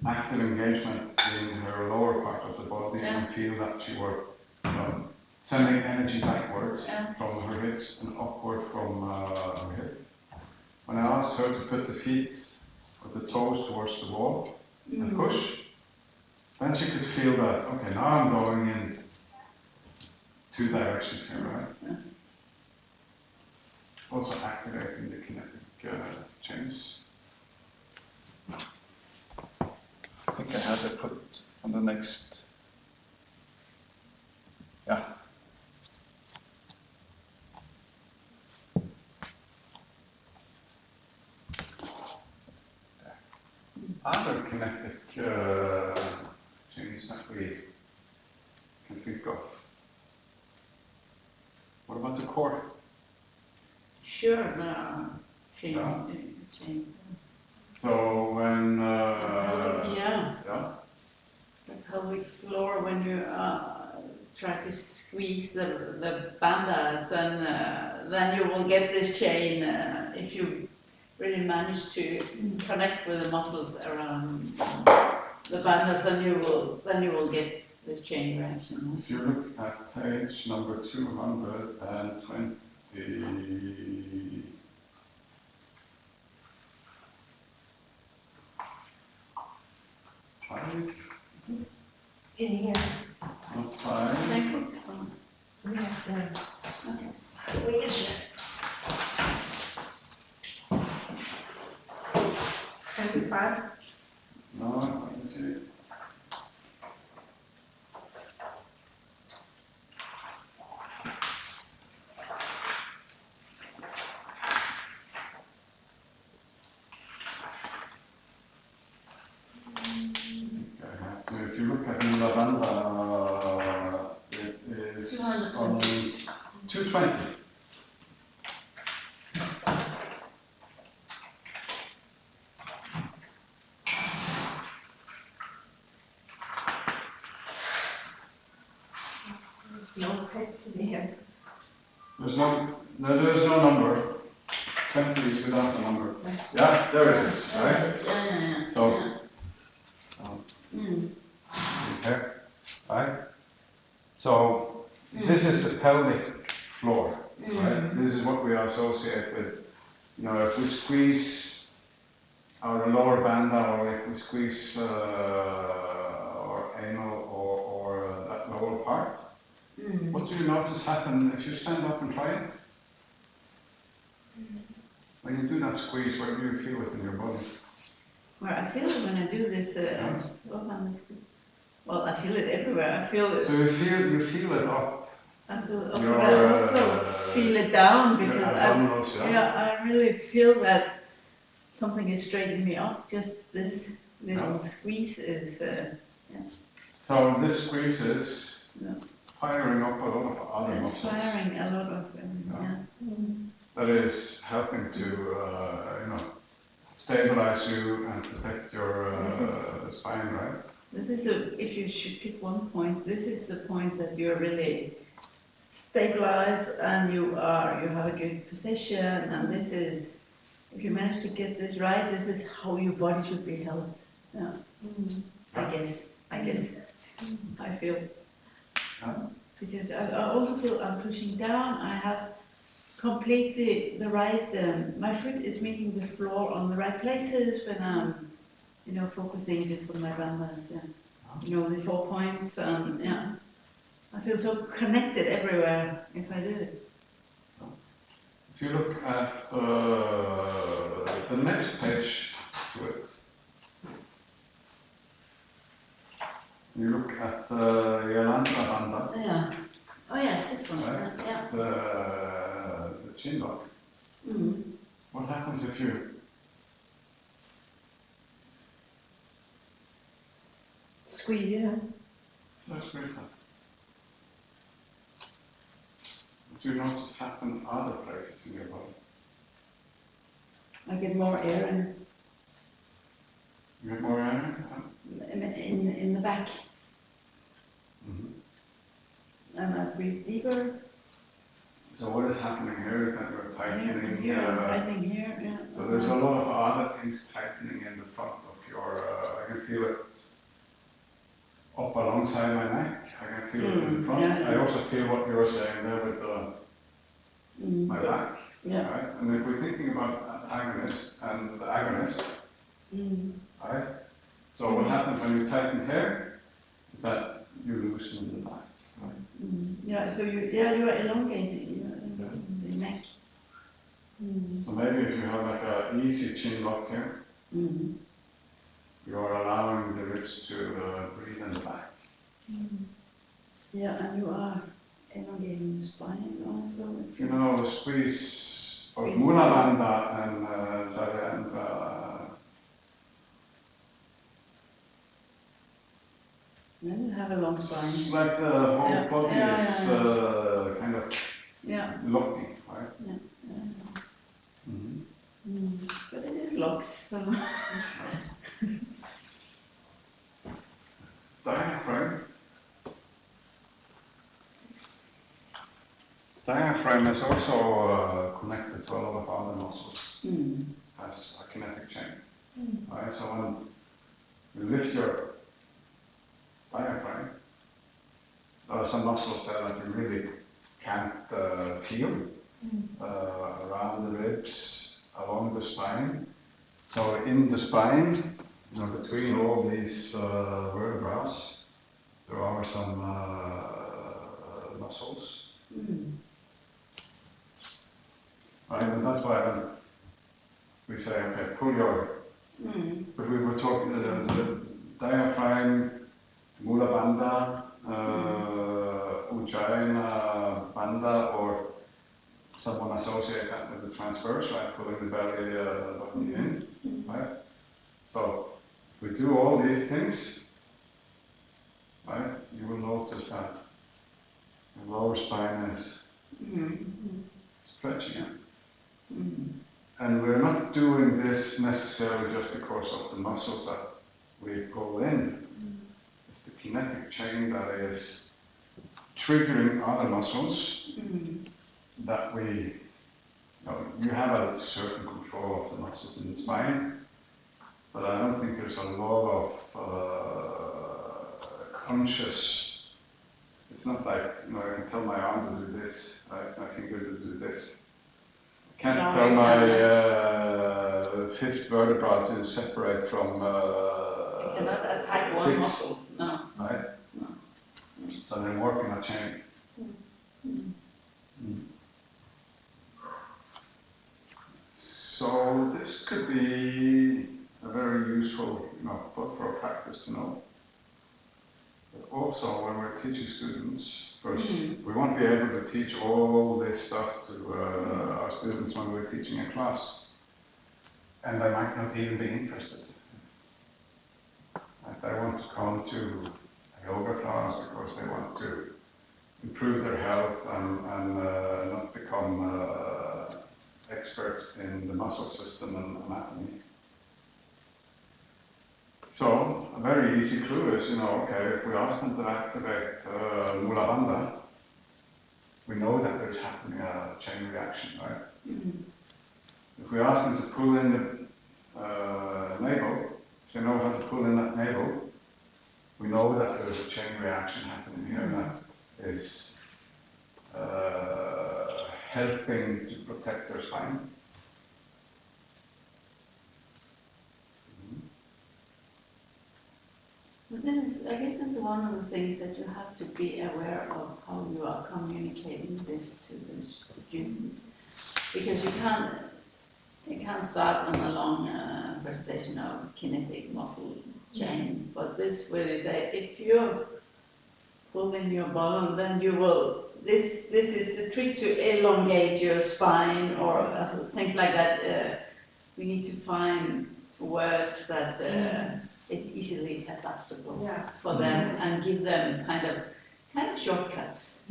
active engagement in her lower part of the body and feel that she were sending energy backwards from her hips and upward from her hip. When I asked her to put the feet or the toes towards the wall and push, then she could feel that, okay, now I'm going in two directions here, right? Also activating the kinetic chains. I think I had it put on the next. Yeah. Other kinetic chains that we can think of. What about the core? Sure, there are chains. So when Yeah. yeah. The pelvic floor, when you try to squeeze the bandas, and then you will get this chain if you really manage to connect with the muscles around the bandas, then you will get this chain reaction. If you look at page number 220. Five? In here. Not five. Second. We have the, Okay. where is it? 25? No, I can see it. So if you look at the lavanda, it is on 220. There's no head in here. There's no number. 20 is without a number. Yeah, there it is, right? Yeah. So, Mm. okay, right? So, this is the pelvic floor, right? This is what we associate with, if we squeeze our lower banda, or if we squeeze our anal or that lower part. What do you notice happen if you stand up and try it? When you do that squeeze, where do you feel it in your body? Well, I feel it when I do this. Well, I feel it everywhere. I feel it. So you feel it up. I feel it up, Your, but I also feel it down your because abdominals, I really feel that something is straightening me up. Just this little squeeze is. So this squeeze is Yeah. firing up a lot of other It's muscles. firing a lot of. That is helping to, stabilize you and protect your spine, right? This is if you should pick one point, this is the point that you're really stabilized and you have a good position, and this is, if you manage to get this right, this is how your body should be held. Yeah. I guess. I feel. Because I also feel I'm pushing down. I have completely the right, my foot is meeting the floor on the right places when I'm, focusing just on my bandhas, the 4 points, I feel so connected everywhere if I do it. If you look at the next page to it, you look at the Yolanda Banda, Yeah. Oh yeah, this one. Right. Yeah. the chin lock. What happens if you Squeeze, yeah. let's read that? What do you notice happen other places in your body? I get more air You get more air? in the back. and I breathe deeper. So what is happening here is that we're tightening. Here, I'm tightening here, yeah. So there's a lot of other things tightening in the front of your, I can feel it up alongside my neck. I can feel it in the front. Yeah. I also feel what you were saying there with my back. Yeah. Right? And if we're thinking about antagonist and agonist, right? So what happens when you tighten here is that you loosen the back. Right? Yeah, so you are elongating the neck. So maybe if you have like an easy chin lock here, you are allowing the ribs to breathe in the back. Yeah, and you are elongating the spine also. You know, squeeze both Mula Bandha and then you have a long spine. it's like the whole Yeah. body Yeah, is kind of Yeah. locking, right? Yeah. Mm-hmm. But it is locks. So. Diaphragm. Diaphragm is also connected to a lot of other muscles as a kinetic chain. Right? So when you lift your diaphragm, there are some muscles there that you really can't feel around the ribs, along the spine. So in the spine, you know, between all these vertebrae, there are some muscles. Right, and that's why when we say, okay, pull your, but we were talking the diaphragm, Mula Bandha, Ujjayi Bandha, or someone associate that with the transverse, right, pulling the belly button in, right? So if we do all these things, right, you will notice that the lower spine is stretching. And we're not doing this necessarily just because of the muscles that we pull in. It's the kinetic chain that is triggering other muscles that we, you have a certain control of the muscles in the spine, but I don't think there's a lot of conscious, it's not like, I can tell my arm to do this, right? My finger to do this. I can't tell my fifth vertebra to separate from You cannot attack one six, muscle, no. right? No. So they work in a chain. So this could be a very useful, both for a practice to know, but also when we're teaching students. First, we won't be able to teach all this stuff to our students when we're teaching a class, and they might not even be interested. Like they want to come to a yoga class because they want to improve their health and not become experts in the muscle system and anatomy. So a very easy clue is, okay, if we ask them to activate Mula Bandha, we know that there's happening a chain reaction, right? If we ask them to pull in the navel, if they know how to pull in that navel, we know that there's a chain reaction happening here that is helping to protect their spine. But I guess this is one of the things that you have to be aware of, how you are communicating this to the student, because you can't start on a long presentation of kinetic muscle chain, but this where you say, if you're pulling your ball, then you will, this is the trick to elongate your spine, or things like that. We need to find words that it's easily adaptable for them and give them kind of shortcuts.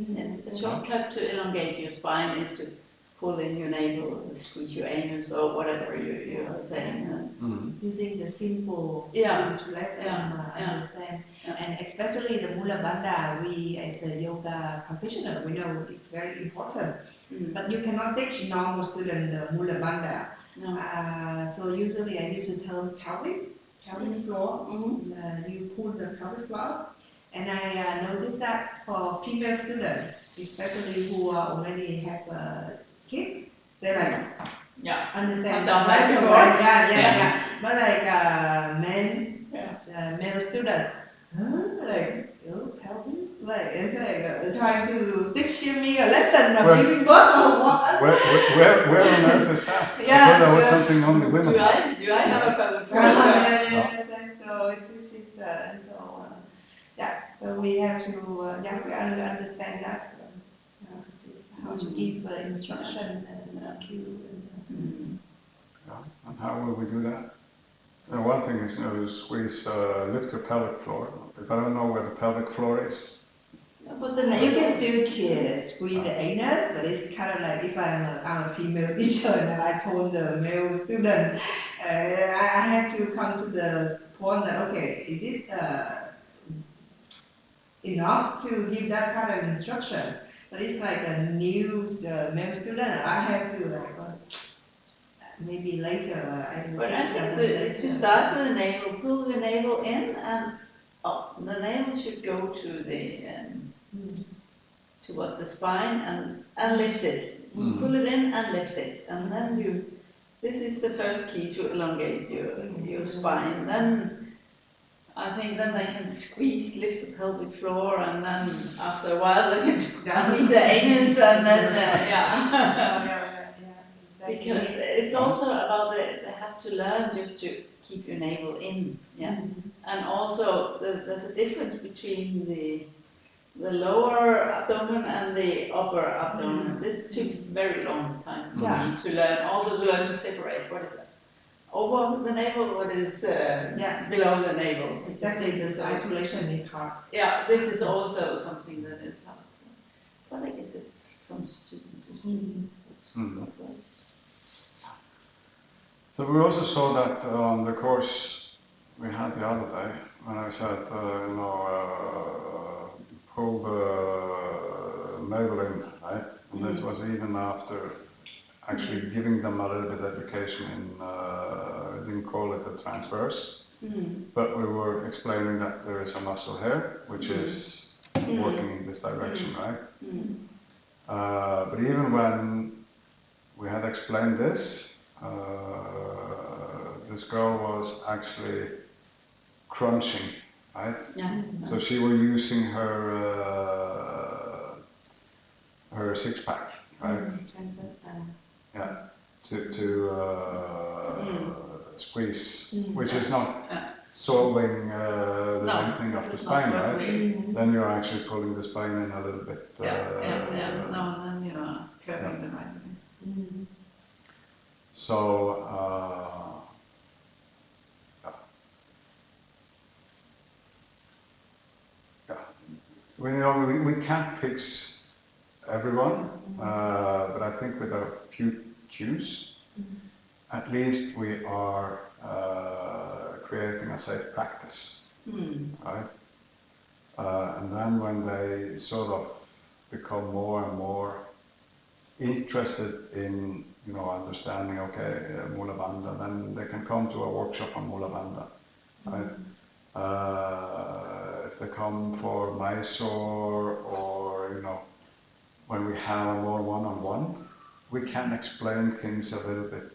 A shortcut to elongate your spine is to pull in your navel, squeeze your anus, or whatever you are saying. Using the simple Yeah. to let them understand. And especially the Mula Bandha, we as a yoga practitioner, we know it's very important. But you cannot teach normal student the Mula Bandha. No. So usually I use the term pelvic floor. You pull the pelvic floor. And I noticed that for female students, especially who already have kids, they like Yeah. understand I've done that right before. away. Yeah. Yeah. But like male student, like pelvis, like it's like trying to teach me a lesson of Well, giving birth or what? Where on earth is that? I Yeah, thought that was yeah. something only women. Do I have a pelvic floor? So we have to we understand that how to give instruction and cue. Yeah. And how will we do that? One thing is, squeeze, lift your pelvic floor. If I don't know where the pelvic floor is, But the You name can still squeeze the anus, but it's kind of like if I'm a female teacher and I told the male student, I have to come to the point that, okay, is it enough to give that kind of instruction? But it's like a new male student, I have to like, maybe later. But I think to start with the navel, pull the navel in and up. The navel should go to the towards the spine and lift it. You pull it in and lift it, and then this is the first key to elongate your spine. Then I think then they can lift the pelvic floor, and then after a while they can squeeze the anus, and then because it's also about they have to learn just to keep your navel in, and also there's a difference between the lower abdomen and the upper abdomen. This took very long time for me to learn, also to learn to separate what is over the navel, what is below the navel. Exactly, this isolation is hard. Yeah, this is also something that is hard. But I guess it's from student to student. So we also saw that on the course we had the other day, when I said, pull the navel in, right? And this was even after actually giving them a little bit of education in, I didn't call it the transverse, but we were explaining that there is a muscle here, which is working in this direction, right? But even when we had explained this, this girl was actually crunching, right? Yeah. So she was using her six pack, right? Yeah, to squeeze, which is not solving the lengthening of the spine, right? Then you're actually pulling the spine in a little bit. No, then you are curving the right way. So, we can't fix everyone, but I think with a few cues, at least we are creating a safe practice, right? And then when they sort of become more and more interested in, understanding, okay, Mula Bandha, then they can come to a workshop on Mula Bandha, right? If they come for Mysore or, when we have a more one-on-one, we can explain things a little bit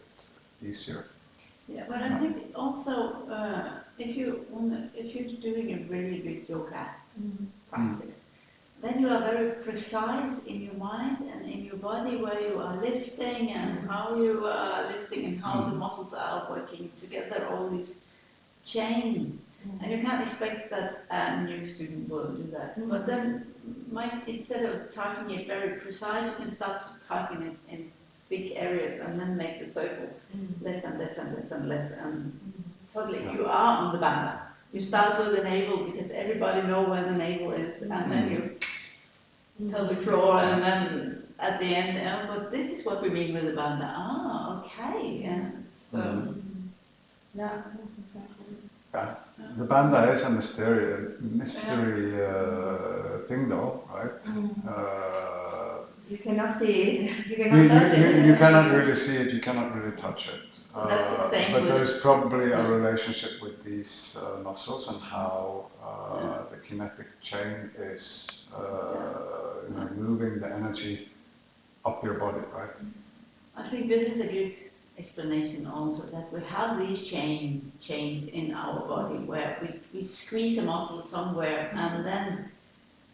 easier. Yeah, but I think also if you're doing a really good yoga practice, then you are very precise in your mind and in your body where you are lifting and how you are lifting and how the muscles are working together, all these chain. And you can't expect that a new student will do that. But then instead of typing it very precise, you can start typing it in big areas and then make the circle less and less and less and less. And suddenly you are on the bandha. You start with the navel because everybody knows where the navel is, and then you pelvic floor, and then at the end, but this is what we mean with the bandha. Ah, okay. Yeah. So, Yeah, exactly. Yeah. The bandha is a mystery thing though, right? You cannot see it, you You, cannot touch it. you cannot really see it, you cannot really touch it. That's the same But with- there's probably a relationship with these muscles and how the kinetic chain is you know, moving the energy up your body, right? I think this is a good explanation also, that we have these chains in our body where we squeeze a muscle somewhere, and then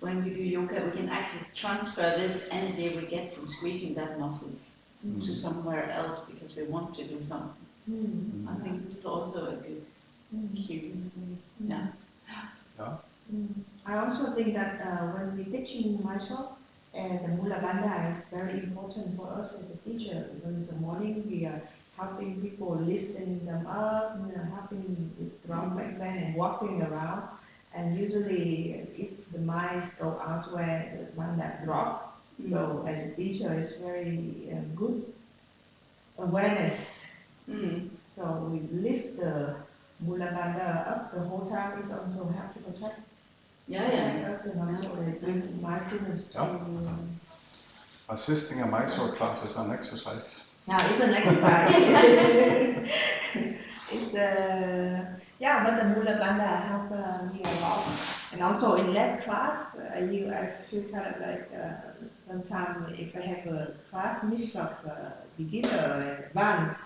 when we do yoga, we can actually transfer this energy we get from squeezing that muscles to somewhere else because we want to do something. I think it's also a good cue. Yeah. Yeah. I also think that when we teaching myself, the Mula Bandha is very important for us as a teacher, because in the morning we are helping people, lifting them up, helping with drum back then and walking around. And usually if the minds go elsewhere, the Bandha drop. So as a teacher, it's very good awareness. So we lift the Mula Bandha up the whole time. It's also help to protect. Yeah. That's also bring mindfulness to. Assisting a Mysore class is an exercise. Yeah, it's an exercise. Yeah, but the Mula Bandha help me a lot. And also in lab class, I feel kind of like sometimes if I have a class mix of beginner and advanced,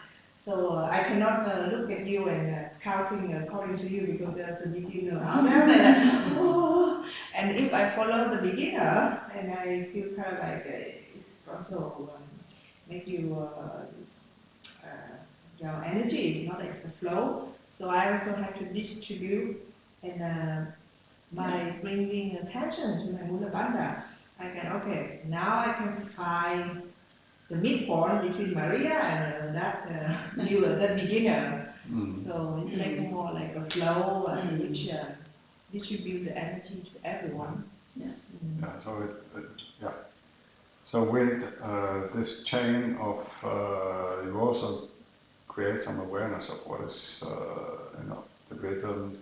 so I cannot look at you and counting according to you because there's a beginner. Oh. And if I follow the beginner, and I feel kind of like it's also make you your energy is not as a flow. So I also have to distribute and by bringing attention to my Mula Bandha, I can, okay, now I can find the midpoint between Maria and that beginner. So it's like more like a flow and which distribute the energy to everyone. Yeah. Yeah, so yeah. So with this chain of, you also create some awareness of what is, you know, the rhythm,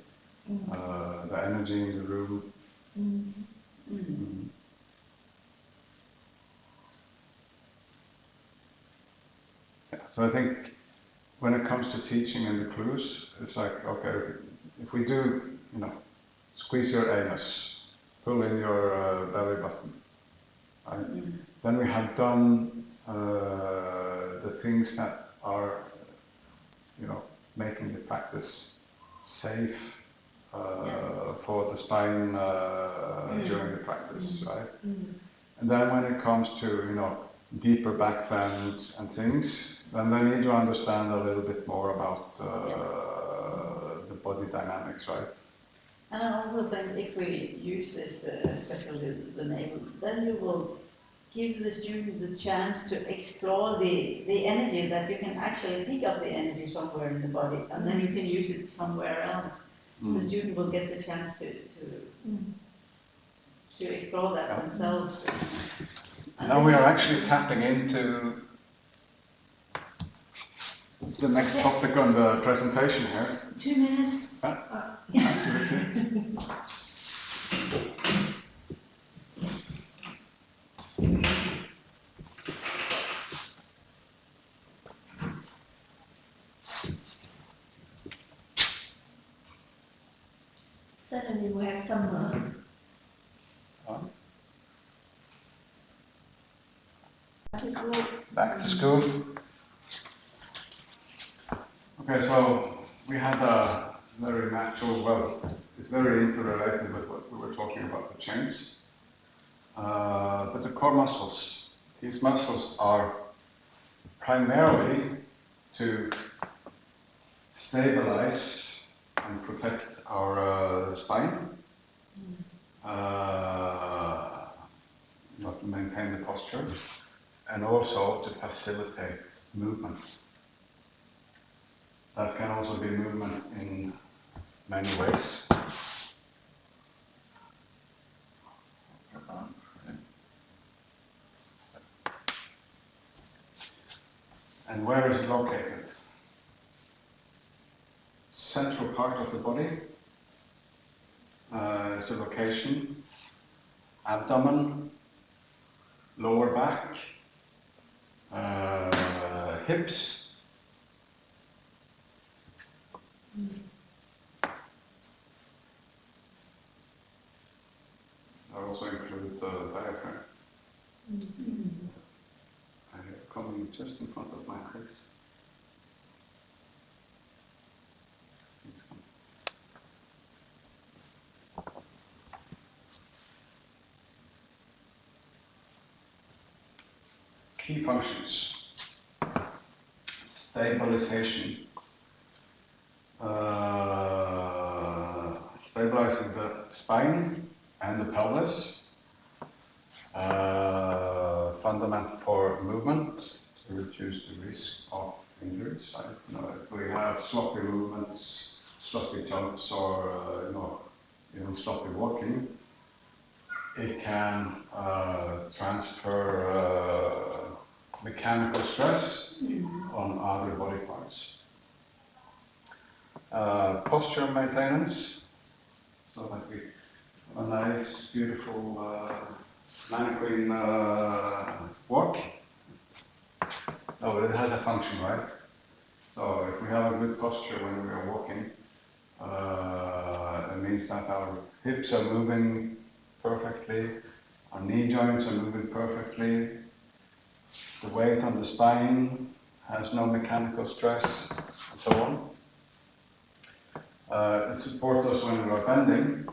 the energy in the room. Yeah, so I think when it comes to teaching and the clues, it's like, okay, if we do, you know, squeeze your anus, pull in your belly button, right? Then we have done the things that are, you know, making the practice safe for the spine during the practice, right? And then when it comes to, you know, deeper back bends and things, then they need to understand a little bit more about the body dynamics, right? And I also think if we use this, especially the navel, then you will give the students a chance to explore the energy, that you can actually pick up the energy somewhere in the body, and then you can use it somewhere else. The student will get the chance to explore that themselves. And Now we are actually tapping into the next topic on the presentation here. 2 minutes. Absolutely. Suddenly we have some Back to school. Okay, so we had a very natural, well, it's very interrelated with what we were talking about, the chains. But the core muscles, these muscles are primarily to stabilize and protect our spine, not to maintain the posture, and also to facilitate movement. That can also be movement in many ways. And where is it located? Central part of the body is the location. Abdomen, lower back, hips. I also include the diaphragm. I have it coming just in front of my face. Key functions. Stabilization. Stabilizing the spine and the pelvis. Fundamental for movement to reduce the risk of injuries. If we have sloppy movements, sloppy jumps, or sloppy walking, it can transfer mechanical stress on other body parts. Posture maintenance, so that we have a nice, beautiful mannequin walk. Oh, it has a function, right? So if we have a good posture when we are walking, it means that our hips are moving perfectly, our knee joints are moving perfectly, the weight on the spine has no mechanical stress, and so on. It supports us when we are bending.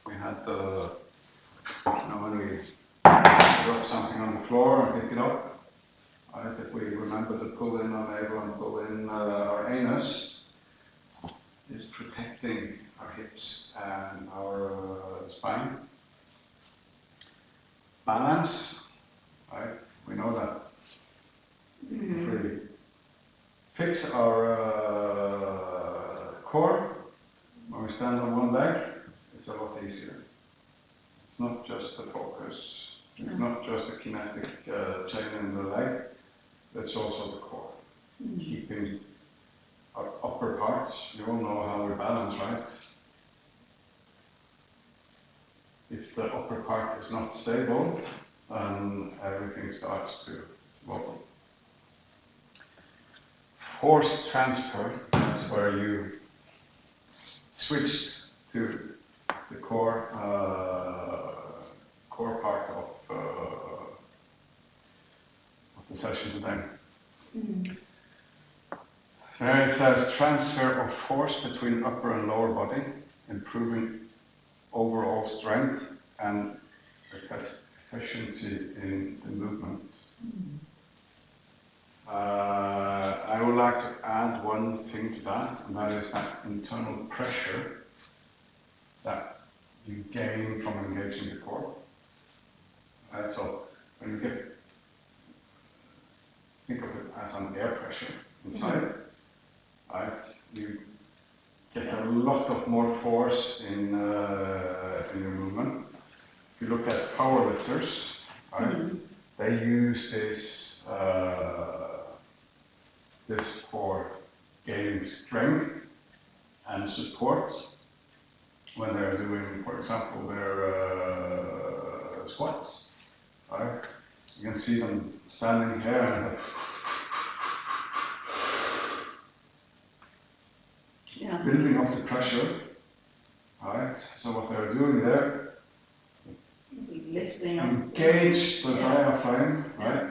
We had when we drop something on the floor and pick it up, right? If we remember to pull in our navel and pull in our anus, it's protecting our hips and our spine. Balance, right? We know that if we fix our core when we stand on one leg, it's a lot easier. It's not just the focus, it's not just the kinetic chain in the leg, it's also the core. Keeping our upper parts, you all know how we balance, right? If the upper part is not stable, then everything starts to wobble. Force transfer, that's where you switch to the core part of the session today. So here it says transfer of force between upper and lower body, improving overall strength and efficiency in the movement. I would like to add one thing to that, and that is that internal pressure that you gain from engaging the core. So when you think of it as an air pressure inside, right? You get a lot of more force in your movement. If you look at powerlifters, right? They use this for gaining strength and support when they're doing, for example, their squats, right? You can see them standing here and building up the pressure, right? So what they're doing there, lifting up. Engage the diaphragm, right?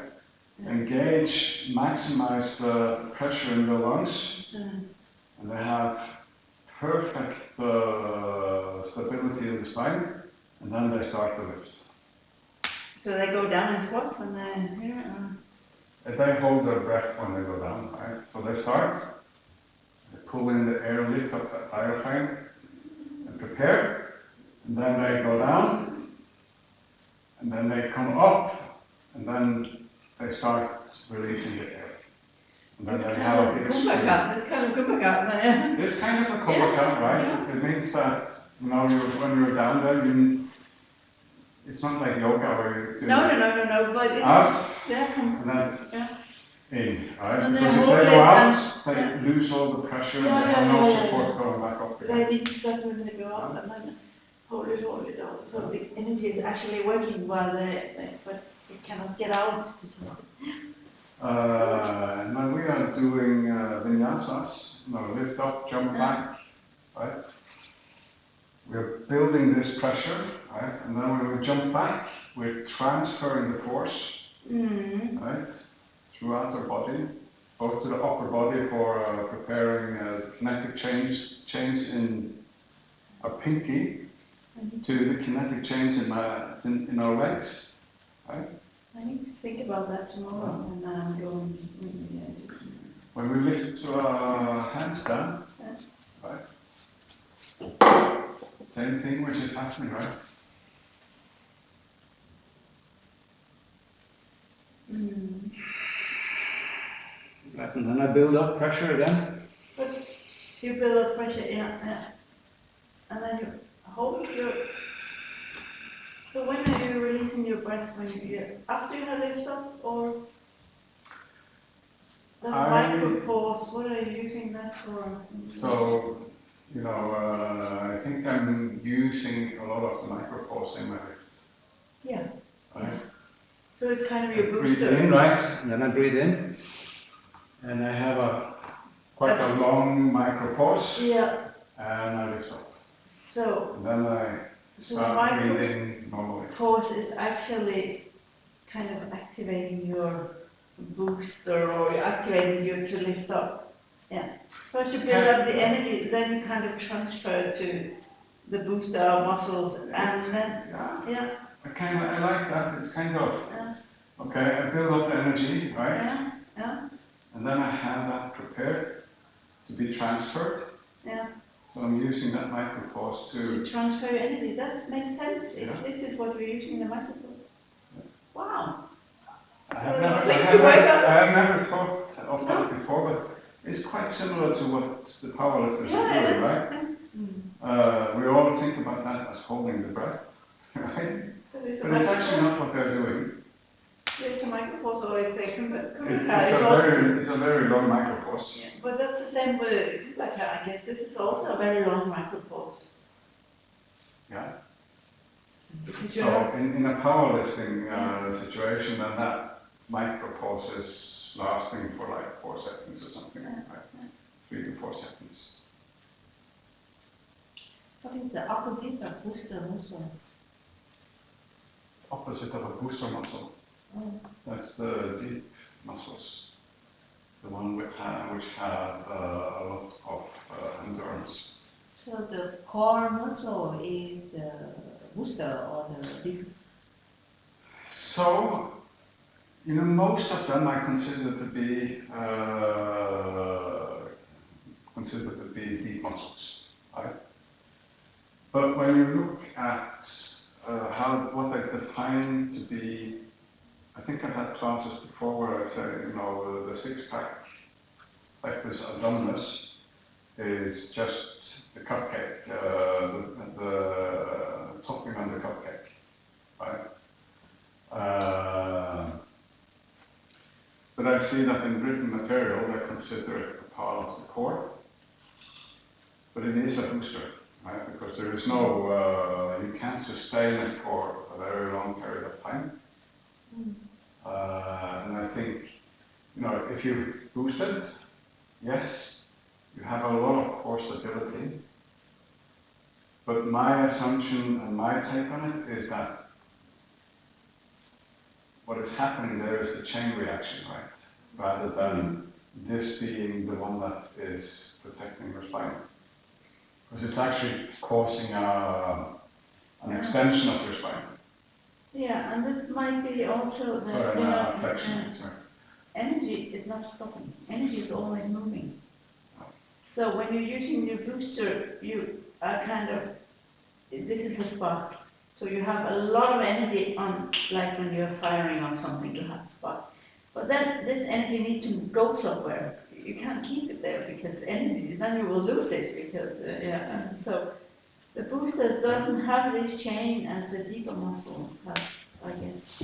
Engage, maximize the pressure in the lungs, and they have perfect stability in the spine, and then they start to lift. So they go down and squat when they're here? They hold their breath when they go down, right? So they start, they pull in the air, lift up that diaphragm, and prepare, and then they go down, and then they come up, and then they start releasing the air. And then they have a big swing. It's kind of Kumbakat there. It's kind of a Kumbakat, right? Yeah. It means that, when you're down there, it's not like yoga where you do No, but up, there comes, and then in, right? And Because they if hold they it go and- out, they yeah. lose all the pressure and Yeah, they have yeah, no yeah, yeah, support yeah. going back up They again. need to start when they go up and then hold it, so the energy is actually working while but it cannot get out. And when we are doing vinyasas, lift up, jump back, right? We're building this pressure, right? And then when we jump back, we're transferring the force, right? Throughout our body, both to the upper body for preparing kinetic chains in our pinky, to the kinetic chains in our legs, right? I need to think about that tomorrow when I'm going. When we lift our hands down, right? Same thing which is happening, right? And then I build up pressure again. But you build up pressure, yeah. And then you hold your. So when are you releasing your breath? When you after you have lift up or the micro pause? What are you using that for? So, I think I'm using a lot of the micro pause in my lift. Yeah. Right? So it's kind of your Breathe booster. in, right? And then I breathe in. And I have quite a long micro pause. Yeah. And I lift up. So. And then I So start breathing normally. Pause is actually kind of activating your booster or activating you to lift up. Yeah. First you build up the energy, then you kind of transfer to the booster muscles, and then yeah. I like that. It's kind of okay. I build up the energy, right? Yeah. And then I have that prepared to be transferred. Yeah. So I'm using that micro pause To transfer your energy. That makes sense. Yeah. If this is what we're using the micro pause. Wow. I have never thought of that before, but it's quite similar to what the powerlifters are doing, right? We all think about that as holding the breath, right? But it's actually not what they're doing. It's a micro pause or it's a it's a very long micro pause. Yeah, but that's the same with I guess this is also a very long micro pause. Yeah. Because So in a powerlifting situation, then that micro pause is lasting for like 4 seconds or something, right? 3 to 4 seconds. What is the opposite of booster muscle? Opposite of a booster muscle. That's the deep muscles, the one which have a lot of endurance. So the core muscle is the booster or the deep? So, most of them I consider to be deep muscles, right? But when you look at what I define to be, I think I've had classes before where I say, the six-pack pectus abdominis is just the cupcake, the topping on the cupcake, right? But I see that in written material they consider it a part of the core, but it is a booster, right? Because there is no, you can't sustain it for a very long period of time. And I think, if you boost it, yes, you have a lot of core stability. But my assumption and my take on it is that what is happening there is the chain reaction, right? Rather than this being the one that is protecting your spine. Because it's actually causing an extension of your spine. Yeah, and this might be also that energy is not stopping. Energy is always moving. So when you're using your booster, you are this is a spark. So you have a lot of energy on, like when you're firing on something, you have a spark. But then this energy needs to go somewhere. You can't keep it there because energy, then you will lose it because, so the boosters doesn't have this chain as the deeper muscles have, I guess.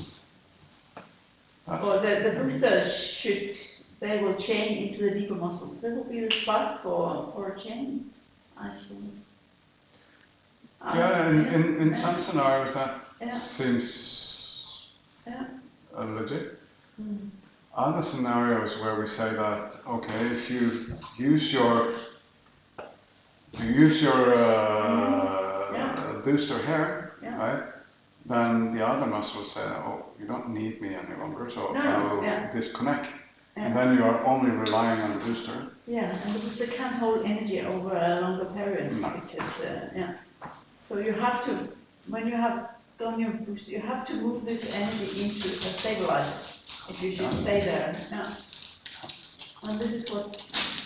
Or the boosters should they will chain into the deeper muscles. That will be the spot for a chain, actually. Yeah, in some scenarios that Yeah. seems Yeah. legit. Mm. Other scenarios where we say that, okay, if you use your booster here, Yeah. right, then the other muscles say, oh, you don't need me any longer, so No, I'll yeah. disconnect. Yeah. And then you are only relying on the booster. Yeah, and the booster can't hold energy over a longer period No. because, yeah. So you have to, when you have done your booster, you have to move this energy into a stabilizer if you should stay there. Yeah. And this is what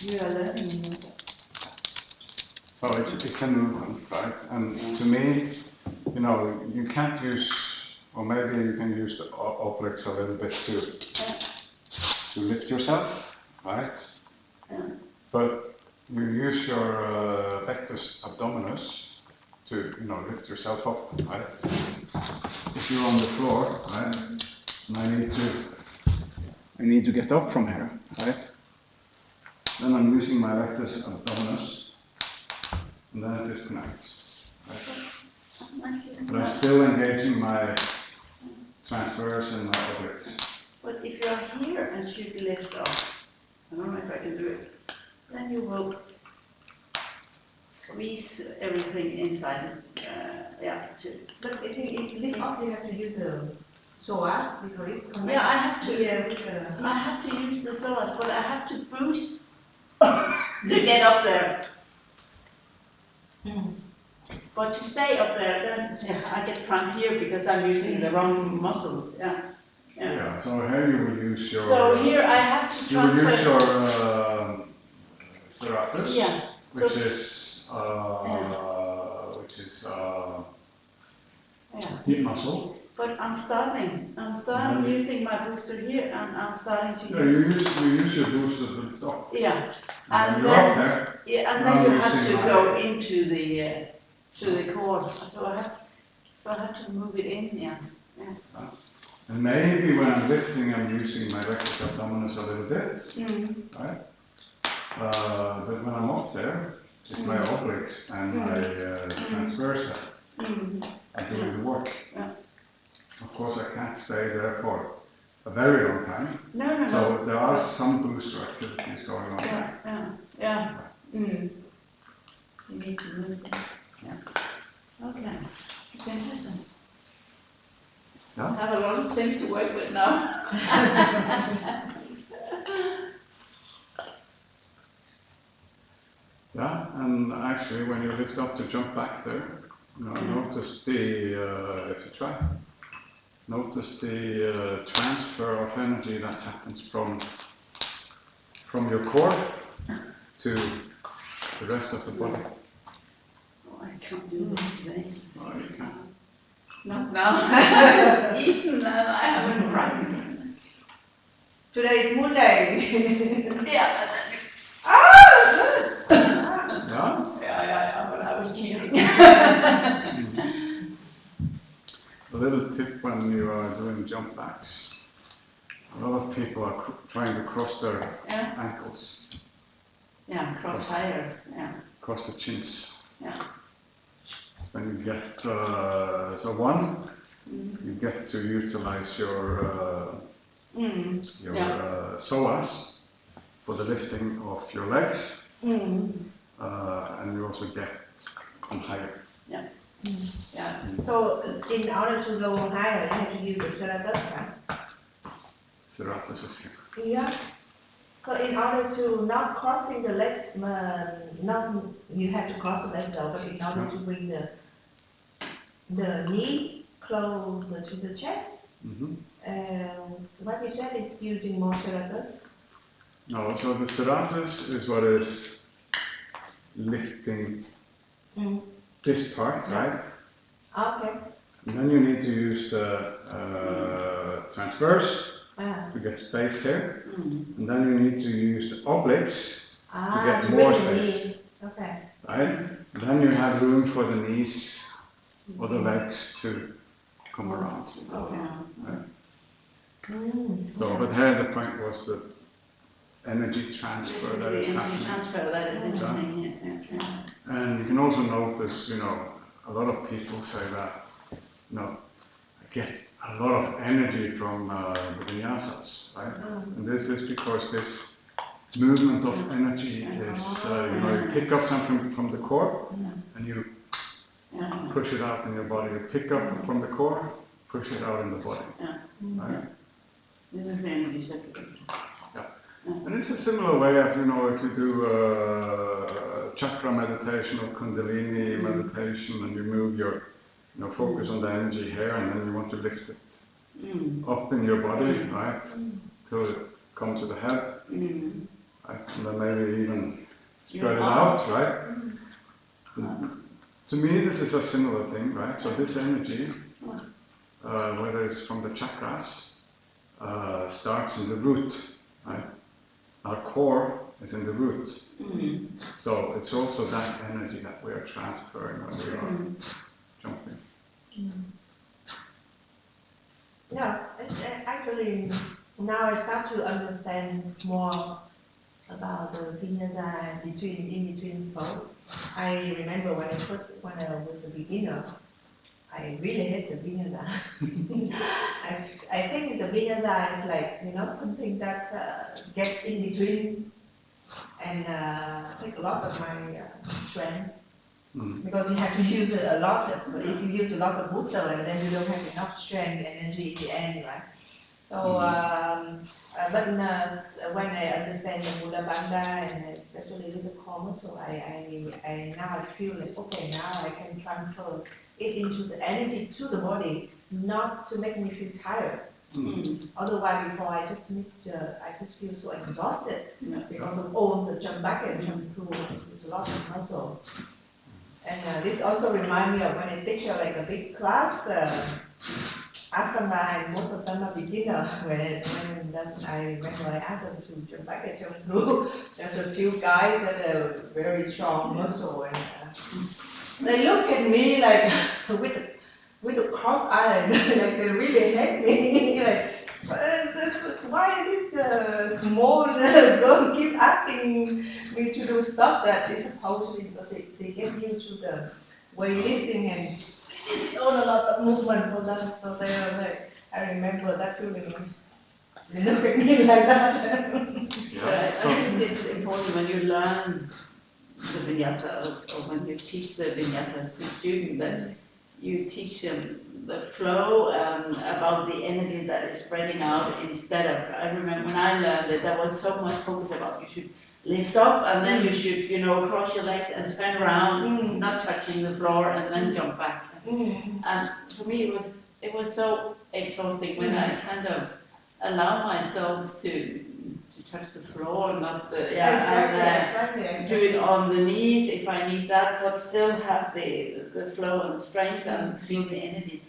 you are learning in yoga. So it's a movement, right? And to me, you know, you can't use, or maybe you can use the obliques a little bit to lift yourself, right? Yeah. But you use your pectus abdominis to, you know, lift yourself up, right? If you're on the floor, right, and I need to get up from here, right? Then I'm using my rectus abdominis, and then it disconnects, right? But I'm still engaging my transverse and my obliques. But if you are here and should lift off, I don't know if I can do it, then you will squeeze everything inside. Yeah, too. But if you lift up, you have to use the psoas because it's connected. Yeah, I have to. Yeah, with the I have to use the psoas, but I have to boost to get up there. Mm. But to stay up there, then I get cramp here because I'm using the wrong muscles. Yeah. Yeah, so here you will use your... So here I have to you will transfer. use your serratus, Yeah. which So, is yeah. hip muscle. But I'm starting using my booster here, and I'm starting to Yeah, use. you use your booster to the top. Yeah. And And you're up then, there. yeah, and Now then you you're have to using go my- into the core. So I have to move it in. Yeah. And maybe when I'm lifting, I'm using my rectus abdominis a little bit, Mm. right? But when I'm up there, it's my obliques and my transverse Mm. are doing the work. Yeah. Of course, I can't stay there for a very long time. No. So there are some booster activities going on Yeah. there. Yeah. Mm. You need to move it. Yeah. Okay. It's interesting. Yeah. I have a lot of things to work with now. Yeah, and actually when you lift up to jump back there, you know, notice the, if you try, notice the transfer of energy that happens from your core to the rest of the body. Oh, I can't do this today. Oh, you can. Not now. Even now I haven't run. Today is Monday. Yeah. Yeah? Yeah, but I was cheating. A little tip when you are doing jump backs. A lot of people are trying to cross their Yeah. ankles, Yeah, cross higher. Yeah. cross the chins. Yeah. Then you get, so one, you get to utilize your Yeah. psoas for the lifting of your legs, Mm. and you also get on higher. Yeah. So in order to go higher, you have to use the serratus, right? Serratus is here. Yeah. So in order to not crossing the leg, not you have to cross the leg though, but in order to bring the knee closer to the chest, Mm-hmm. what you said is using more serratus. No, so the serratus is what is lifting this part, right? Okay. And then you need to use the transverse to get space here. And then you need to use the obliques, get to more bring the space. knee. Okay. right? And then you have room for the knees or the legs to come around. Okay. Right? Mm. So, but here the point was that energy This transfer is that the is energy happening. transfer that is interesting. Yeah. And you can also notice, a lot of people say that, I get a lot of energy from the vinyasas, right? And this is because this movement of energy is, you pick up something from the core and you push it out in your body. You pick up from the core, push it out in the body. Right? This is the energy circulation. And it's a similar way of, if you do chakra meditation or kundalini meditation and you move your, focus on the energy here and then you want to lift it up in your body, right, till it comes to the head, right, and then maybe even spread it out, right. To me, this is a similar thing, right. So this energy, whether it's from the chakras, starts in the root, right. Our core is in the root. So it's also that energy that we are transferring when we are jumping. Yeah, it's actually, now I start to understand more about the vinyasa in between souls. I remember when I was a beginner, I really hate the vinyasa. I think the vinyasa is like, something that gets in between and take a lot of my strength. Because you have to use a lot of, if you use a lot of muscle, and then you don't have enough strength, energy in the end, right? So, but when I understand the Mula Bandha and especially with the core muscle, I now feel like, okay, now I can transfer it into the energy to the body, not to make me feel tired. Otherwise, before I just feel so exhausted because of all the jump back and jump through. There's a lot of muscle. And this also reminds me of when I teach like a big class, asana, and most of them are beginner. When I remember I asked them to jump back and jump through, there's a few guys that are very strong muscle, and they look at me like with a cross eye, like they really hate me. Like, why this small girl keep asking me to do stuff that is supposed to be, because they get used to the weightlifting and it's all a lot of movement for them. So they are like, I remember that feeling. They look at me like that. But I think it's important when you learn the vinyasa or when you teach the vinyasas to students that you teach them the flow about the energy that is spreading out instead of, I remember when I learned it, there was so much focus about you should lift up and then you should, cross your legs and turn around, not touching the floor and then jump back. And for me it was so exhausting when I kind of allow myself to touch the floor, not the, and do it on the knees if I need that, but still have the flow and strength and feel the energy.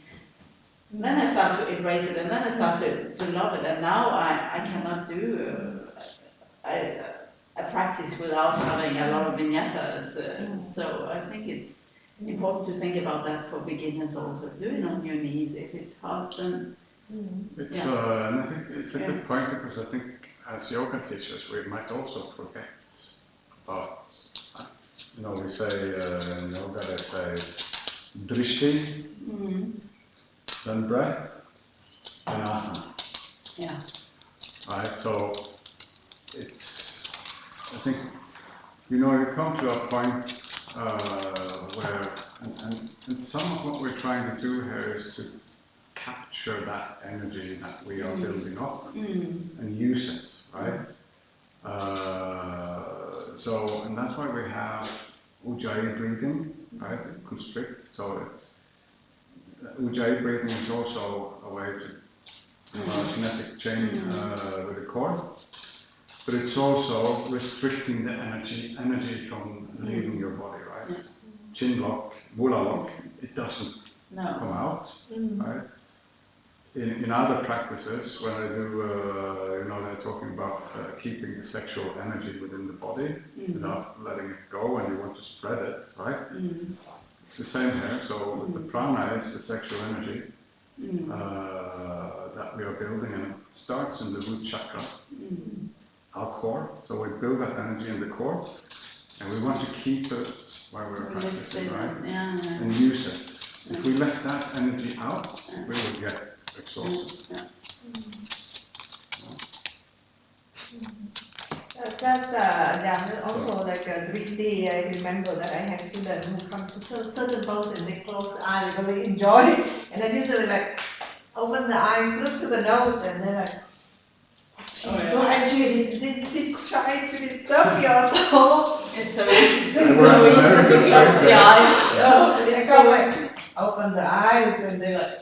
And then I start to embrace it, and then I start to love it, and now I cannot do a practice without having a lot of vinyasas. So I think it's important to think about that for beginners also. Do it on your knees. If it's hard, then It's, and I think it's a good point, because I think as yoga teachers we might also forget about, we say in yoga they say drishti, then breath, then asana. Yeah. Right, so it's, I think, you come to a point where, and some of what we're trying to do here is to capture that energy that we are building up and use it, right? And that's why we have Ujjayi breathing, right? Constrict. So it's Ujjayi breathing is also a way to kinetic change with the core, but it's also restricting the energy from leaving your body, right? Chin lock, mula lock, it doesn't come out, right? In other practices, when they do, they're talking about keeping the sexual energy within the body without letting it go, and you want to spread it, right? It's the same here. So the prana is the sexual energy that we are building, and it starts in the root chakra, our core. So we build that energy in the core, and we want to keep it while we're practicing, right? Yeah. And use it. If we let that energy out, we will get exhausted. Yeah. That's also like a Christy. I remember that I had students who come to certain pose and they close the eye, they really enjoy it. And I usually like open the eyes, look to the note, and they're like, don't actually try to disturb yourself. It's so easy. It's It's so so easy easy to to close the eyes. So they It's come so like, open the eyes, and they're like,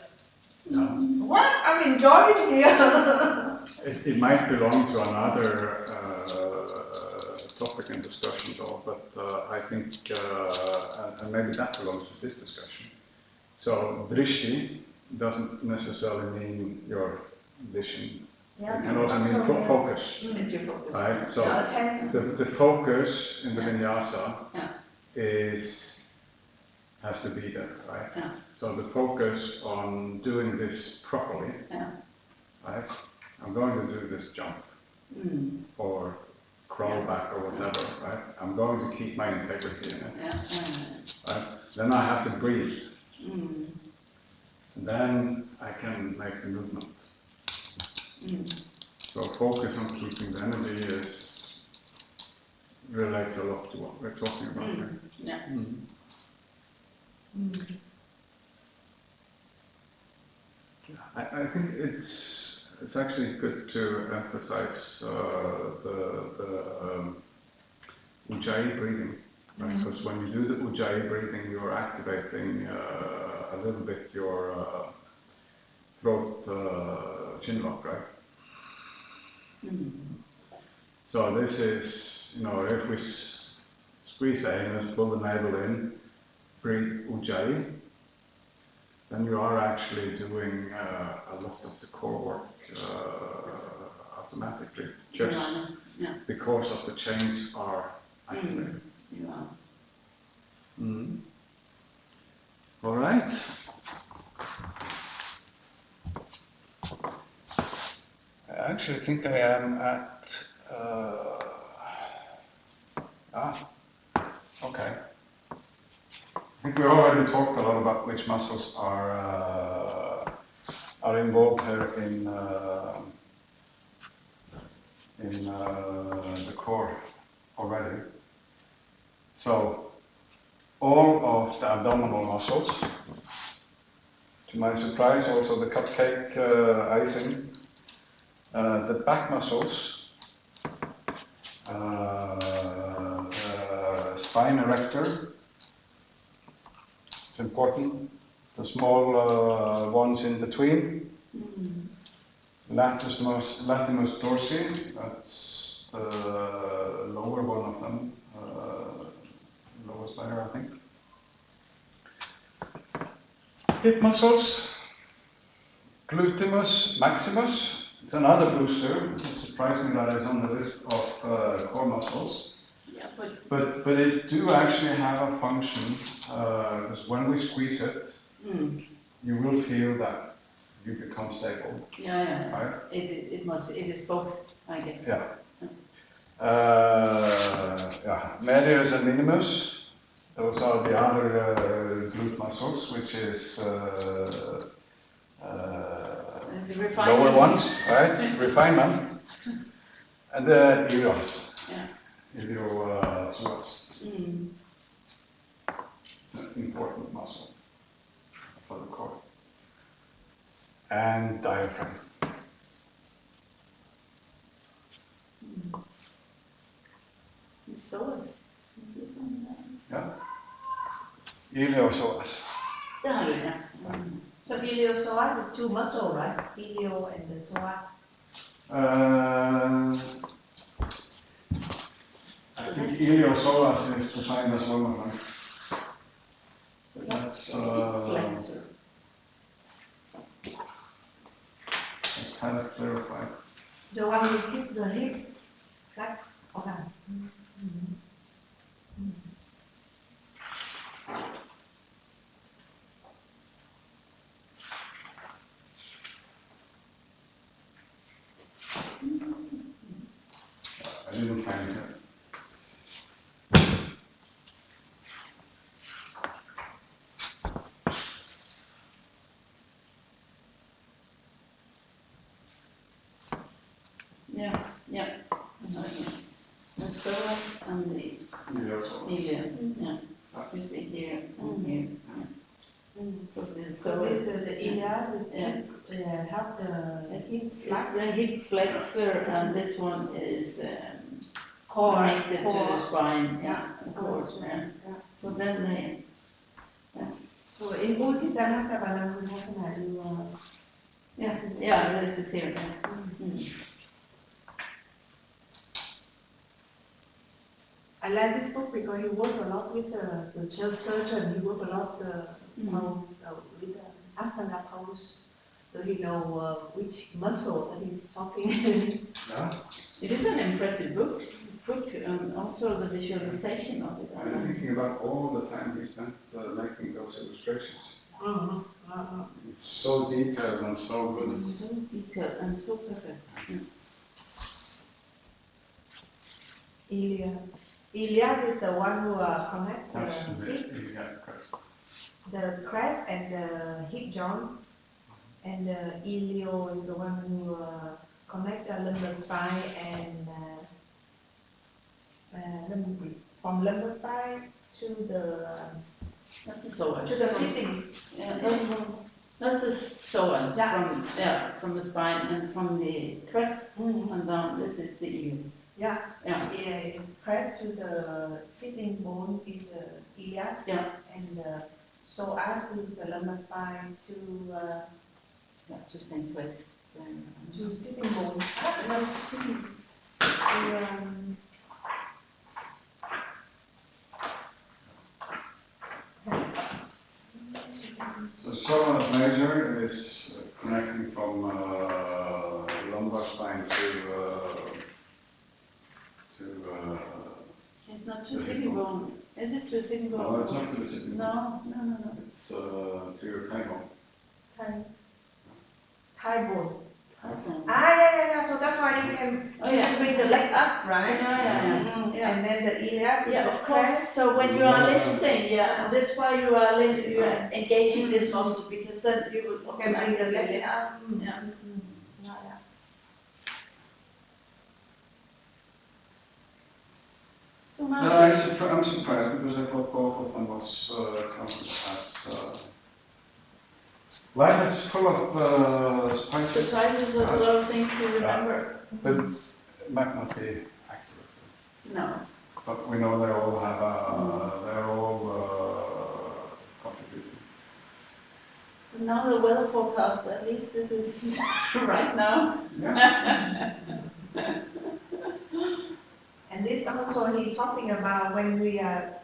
Yeah. what? I'm enjoying here. It might belong to another topic and discussion though, but I think, and maybe that belongs to this discussion. So, drishti doesn't necessarily mean your vision. It can also mean focus, It's your focus. right? So, Attention. the focus in the vinyasa Yeah. has to be there, right? Yeah. So the focus on doing this properly, Yeah. right? I'm going to do this jump or crawl back or whatever, right? I'm going to keep my integrity in it, Yeah. right? Then I have to breathe. Mm. Then I can make the movement. So focus on keeping the energy relates a lot to what we're talking about here. Yeah. I think it's actually good to emphasize the Ujjayi breathing, right? Because when you do the Ujjayi breathing, you're activating a little bit your throat chin lock, right? So this is, if we squeeze the anus, pull the navel in, breathe Ujjayi, then you are actually doing a lot of the core work automatically, just because of the chains are activated. You are. All right. I actually think I am at. Okay. I think we already talked a lot about which muscles are involved here in the core already. So all of the abdominal muscles, to my surprise, also the cupcake icing, the back muscles, spine erector. It's important. The small ones in between. Latissimus dorsi, that's the lower one of them, lowest layer, I think. Hip muscles, gluteus maximus. It's another booster. It's surprising that it's on the list of core muscles. Yeah, But it do actually have a function, because when we squeeze it, you will feel that you become stable. Yeah. Right? It is both, I guess. Yeah. Medius and minimus, those are the other glute muscles, which is lower ones, right? Refinement. And the ilios. Yeah. Iliosuas. It's an important muscle for the core. And diaphragm. Psoas. Yeah. Iliosuas. Det har du, ja. So iliosoas is two muscles, right? Ilio and the psoas. I think iliosuas is defined as one of them. So that's kind of clarified. The one you keep the hip flat. Okay. didn't find it. Yeah, yeah. The psoas and the iliacs, yeah. You see here and here. So the So psoas. this is the iliac, is Yeah. help the hip It's the hip flexor, and this one is core. connected to the spine. Yeah. Of course. Yeah. Yeah. So then they. So in Ulkitamastabana, we have an Yeah, this is here. Yeah. Mm. I like this book because he worked a lot with the surgeon. He worked a lot pose, with the Asana pose. So he know which muscle that he's talking. Yeah, It is an impressive book, also the visualization of it. I'm thinking about all the time we spent making those illustrations. It's so detailed and so good. So detailed and so perfect. Iliad is the one who connect That's the the hip, iliac crest. the crest and the hip joint, and ilio is the one who connect the lumbar spine and from lumbar spine to the That's the psoas. sitting. Yeah, that's the psoas from the spine and from the crest and down. This is the iliacs. Yeah, Yeah. crest to the sitting bone is the iliac, Yeah. and psoas is the lumbar spine to Yeah, just same place. sitting bone. No, sitting. So psoas major is connecting from lumbar spine It's not to sitting bone. Is it to sitting bone? no, it's not to the sitting bone. No. It's to your thigh bone. Thigh bone. Okay. Yeah. So that's why you can Oh, yeah. bring the leg up, right? Yeah. And then the iliac. Yeah, of course. So when you are lifting, that's why you are engaging this muscle, because then you will Can bring the leg lift. up. Yeah. So No, now, I'm surprised because I thought both of them was counted as life is full of spices, surprises are a lot of things to remember. but it might not be accurate. No. But we know they all have they're all contributing. Now the weather forecast, at least this is right now. Yeah. And this also he talking about when we are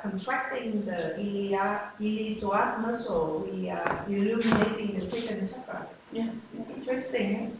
contracting the iliopsoas muscle, we are illuminating the second chakra. Yeah. Interesting.